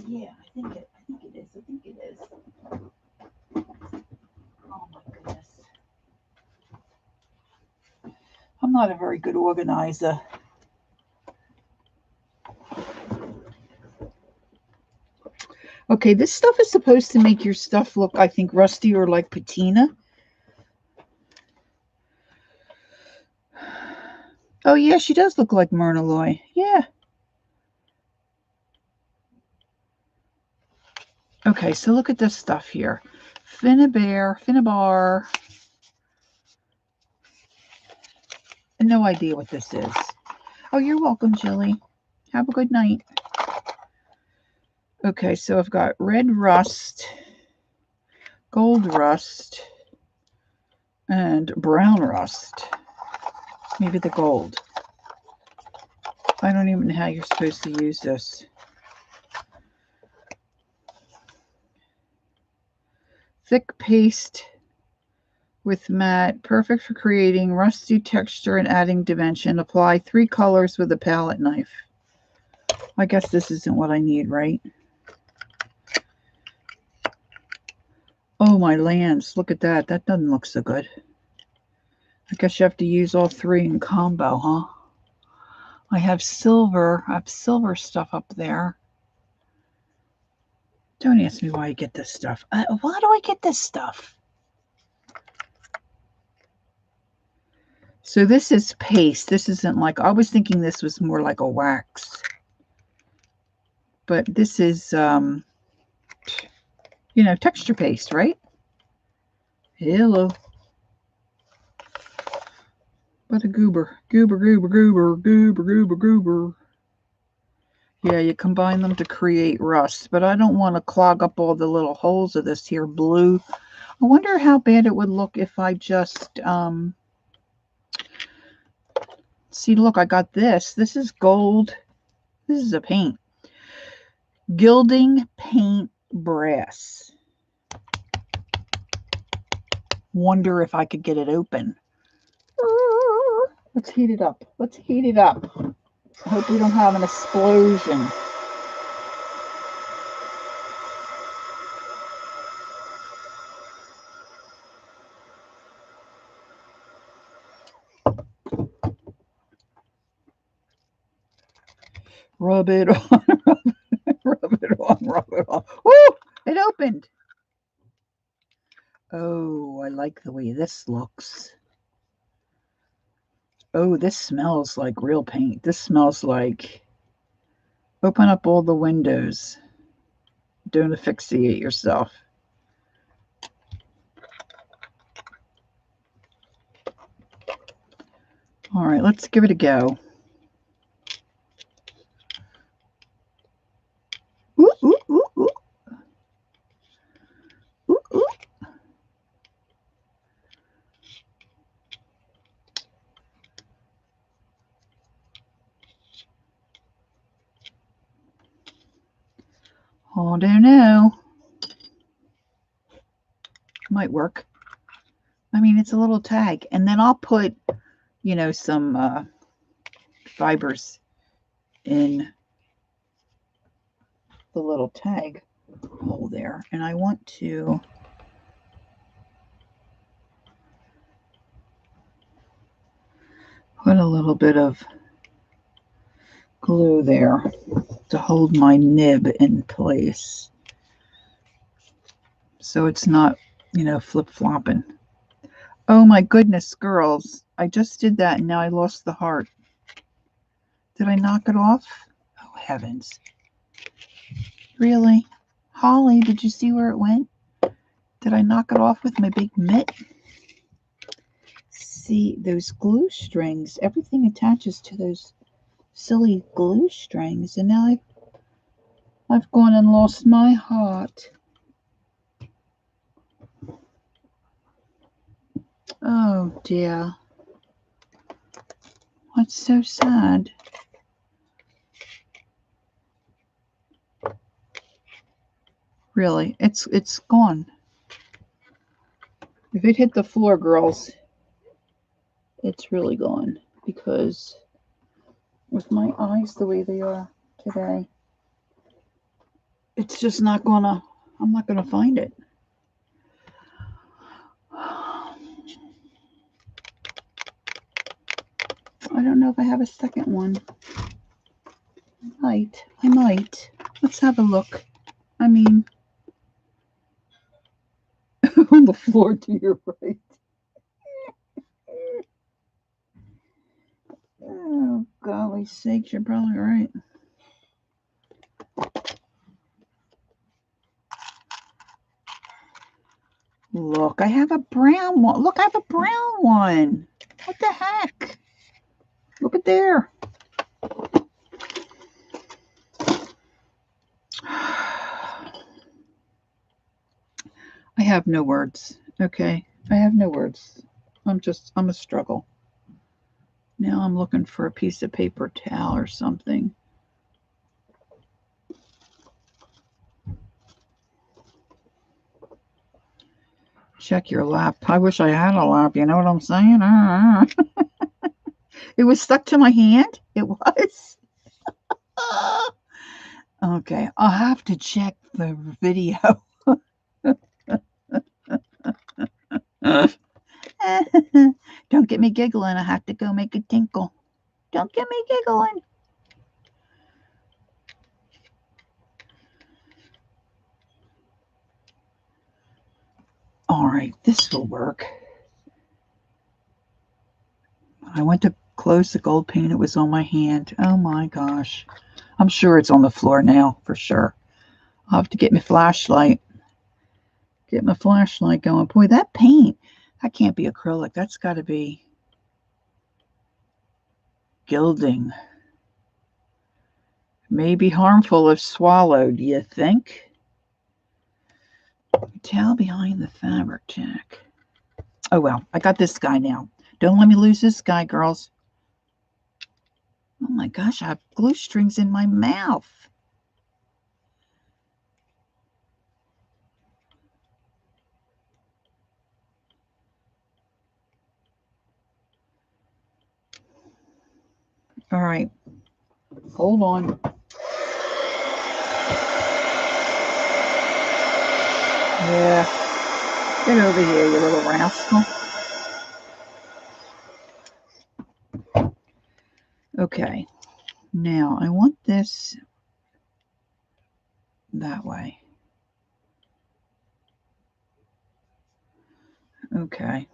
Yeah. I think it is. Oh my goodness. I'm not a very good organizer. Okay, this stuff is supposed to make your stuff look, I think, rusty or like patina. Oh yeah, she does look like Myrna Loy. Yeah. Okay, so look at this stuff here. Finnabar. No idea what this is. Oh, you're welcome, Jilly. Have a good night. Okay, so I've got red rust, gold rust, and brown rust. Maybe the gold. I don't even know how you're supposed to use this. Thick paste with matte, perfect for creating rusty texture and adding dimension. Apply 3 colors with a palette knife. I guess this isn't what I need, right? Oh, my lands. Look at that. That doesn't look so good. I guess you have to use all 3 in combo, huh? I have silver stuff up there. Don't ask me why I get this stuff. Why do I get this stuff? So this is paste. This isn't like, I was thinking this was more like a wax. But this is, texture paste, right? Hello. What a goober. Goober. Yeah, you combine them to create rust, but I don't want to clog up all the little holes of this here blue. I wonder how bad it would look if I just, see, look, I got this. This is gold. This is a paint. Gilding paint brass. Wonder if I could get it open. Let's heat it up. I hope we don't have an explosion. Rub it on, rub it on. Woo! It opened. Oh, I like the way this looks. Oh, this smells like real paint. This smells like, open up all the windows. Don't asphyxiate yourself. All right, let's give it a go. Ooh, ooh, ooh, ooh. Ooh, ooh. Oh, don't know. Might work. I mean, it's a little tag. And then I'll put, some fibers in the little tag hole there. And I want to put a little bit of glue there to hold my nib in place. So it's not, flip-flopping. Oh my goodness, girls. I just did that and now I lost the heart. Did I knock it off? Oh, heavens. Really? Holly, did you see where it went? Did I knock it off with my big mitt? See, those glue strings, everything attaches to those silly glue strings, and now I've gone and lost my heart. Oh dear. That's so sad. Really, it's gone. If it hit the floor, girls, it's really gone, because with my eyes the way they are today, it's just not gonna, I'm not gonna find it. I don't know if I have a second one. I might. Let's have a look. I mean, on the floor to your right. Oh, golly sakes, you're probably right. Look, I have a brown one. Look, I have a brown one. What the heck? Look at there. I have no words. Okay, I have no words. I'm a struggle. Now I'm looking for a piece of paper towel or something. Check your lap. I wish I had a lap. You know what I'm saying? It was stuck to my hand. It was. Okay, I'll have to check the video. Don't get me giggling. I have to go make a tinkle. Don't get me giggling. All right, this will work. I went to close the gold paint. It was on my hand. Oh my gosh. I'm sure it's on the floor now, for sure. I'll have to get my flashlight. Get my flashlight going. Boy, that paint, that can't be acrylic. That's got to be gilding. May be harmful if swallowed, you think? Towel behind the fabric jack. Oh, well, I got this guy now. Don't let me lose this guy, girls. Oh my gosh, I have glue strings in my mouth. All right, hold on. Yeah, get over here, you little rascal. Okay, now I want this that way. Okay.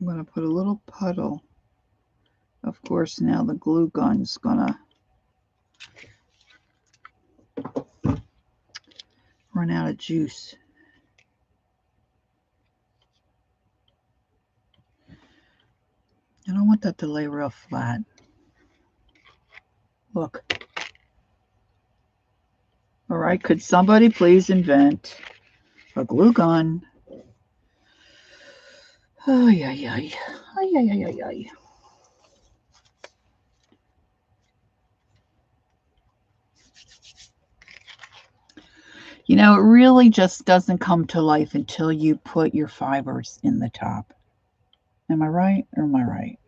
I'm going to put a little puddle. Of course, now the glue gun's going to run out of juice. I don't want that to lay real flat. Look. All right, could somebody please invent a glue gun? Ay, ay, ay. Ay, ay, ay, ay, ay. You know, it really just doesn't come to life until you put your fibers in the top. Am I right or am I right?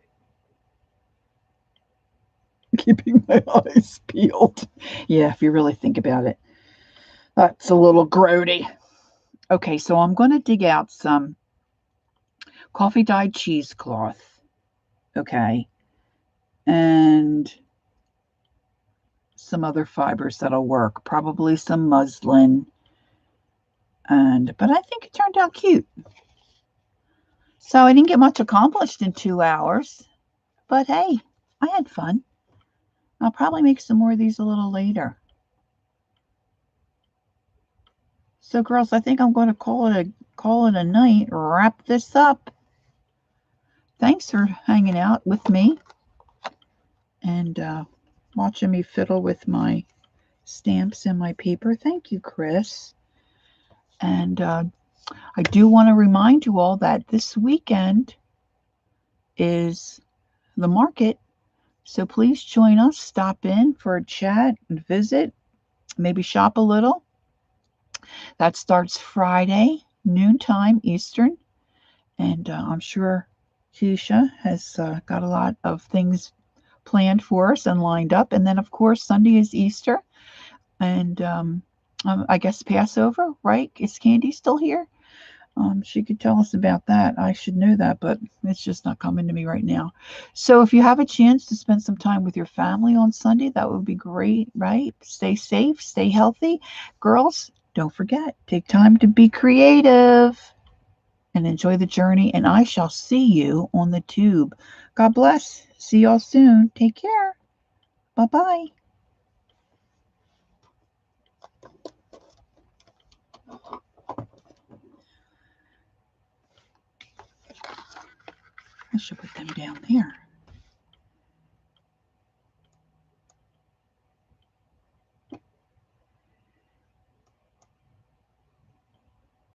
Keeping my eyes peeled. Yeah, if you really think about it. That's a little grody. Okay, so I'm going to dig out some coffee dyed cheesecloth. Okay. And some other fibers that'll work. Probably some muslin. But I think it turned out cute. So I didn't get much accomplished in 2 hours. But hey, I had fun. I'll probably make some more of these a little later. So girls, I think I'm going to call it a night. Wrap this up. Thanks for hanging out with me and watching me fiddle with my stamps and my paper. Thank you, Chris. And I do want to remind you all that this weekend is the market. So please join us. Stop in for a chat and visit. Maybe shop a little. That starts Friday, noontime Eastern. And I'm sure Keisha has got a lot of things planned for us and lined up. And then, of course, Sunday is Easter. And I guess Passover, right? Is Candy still here? She could tell us about that. I should know that, but it's just not coming to me right now. So if you have a chance to spend some time with your family on Sunday, that would be great, right? Stay safe, stay healthy. Girls, don't forget, take time to be creative and enjoy the journey. And I shall see you on the tube. God bless. See y'all soon. Take care. Bye bye. I should put them down there.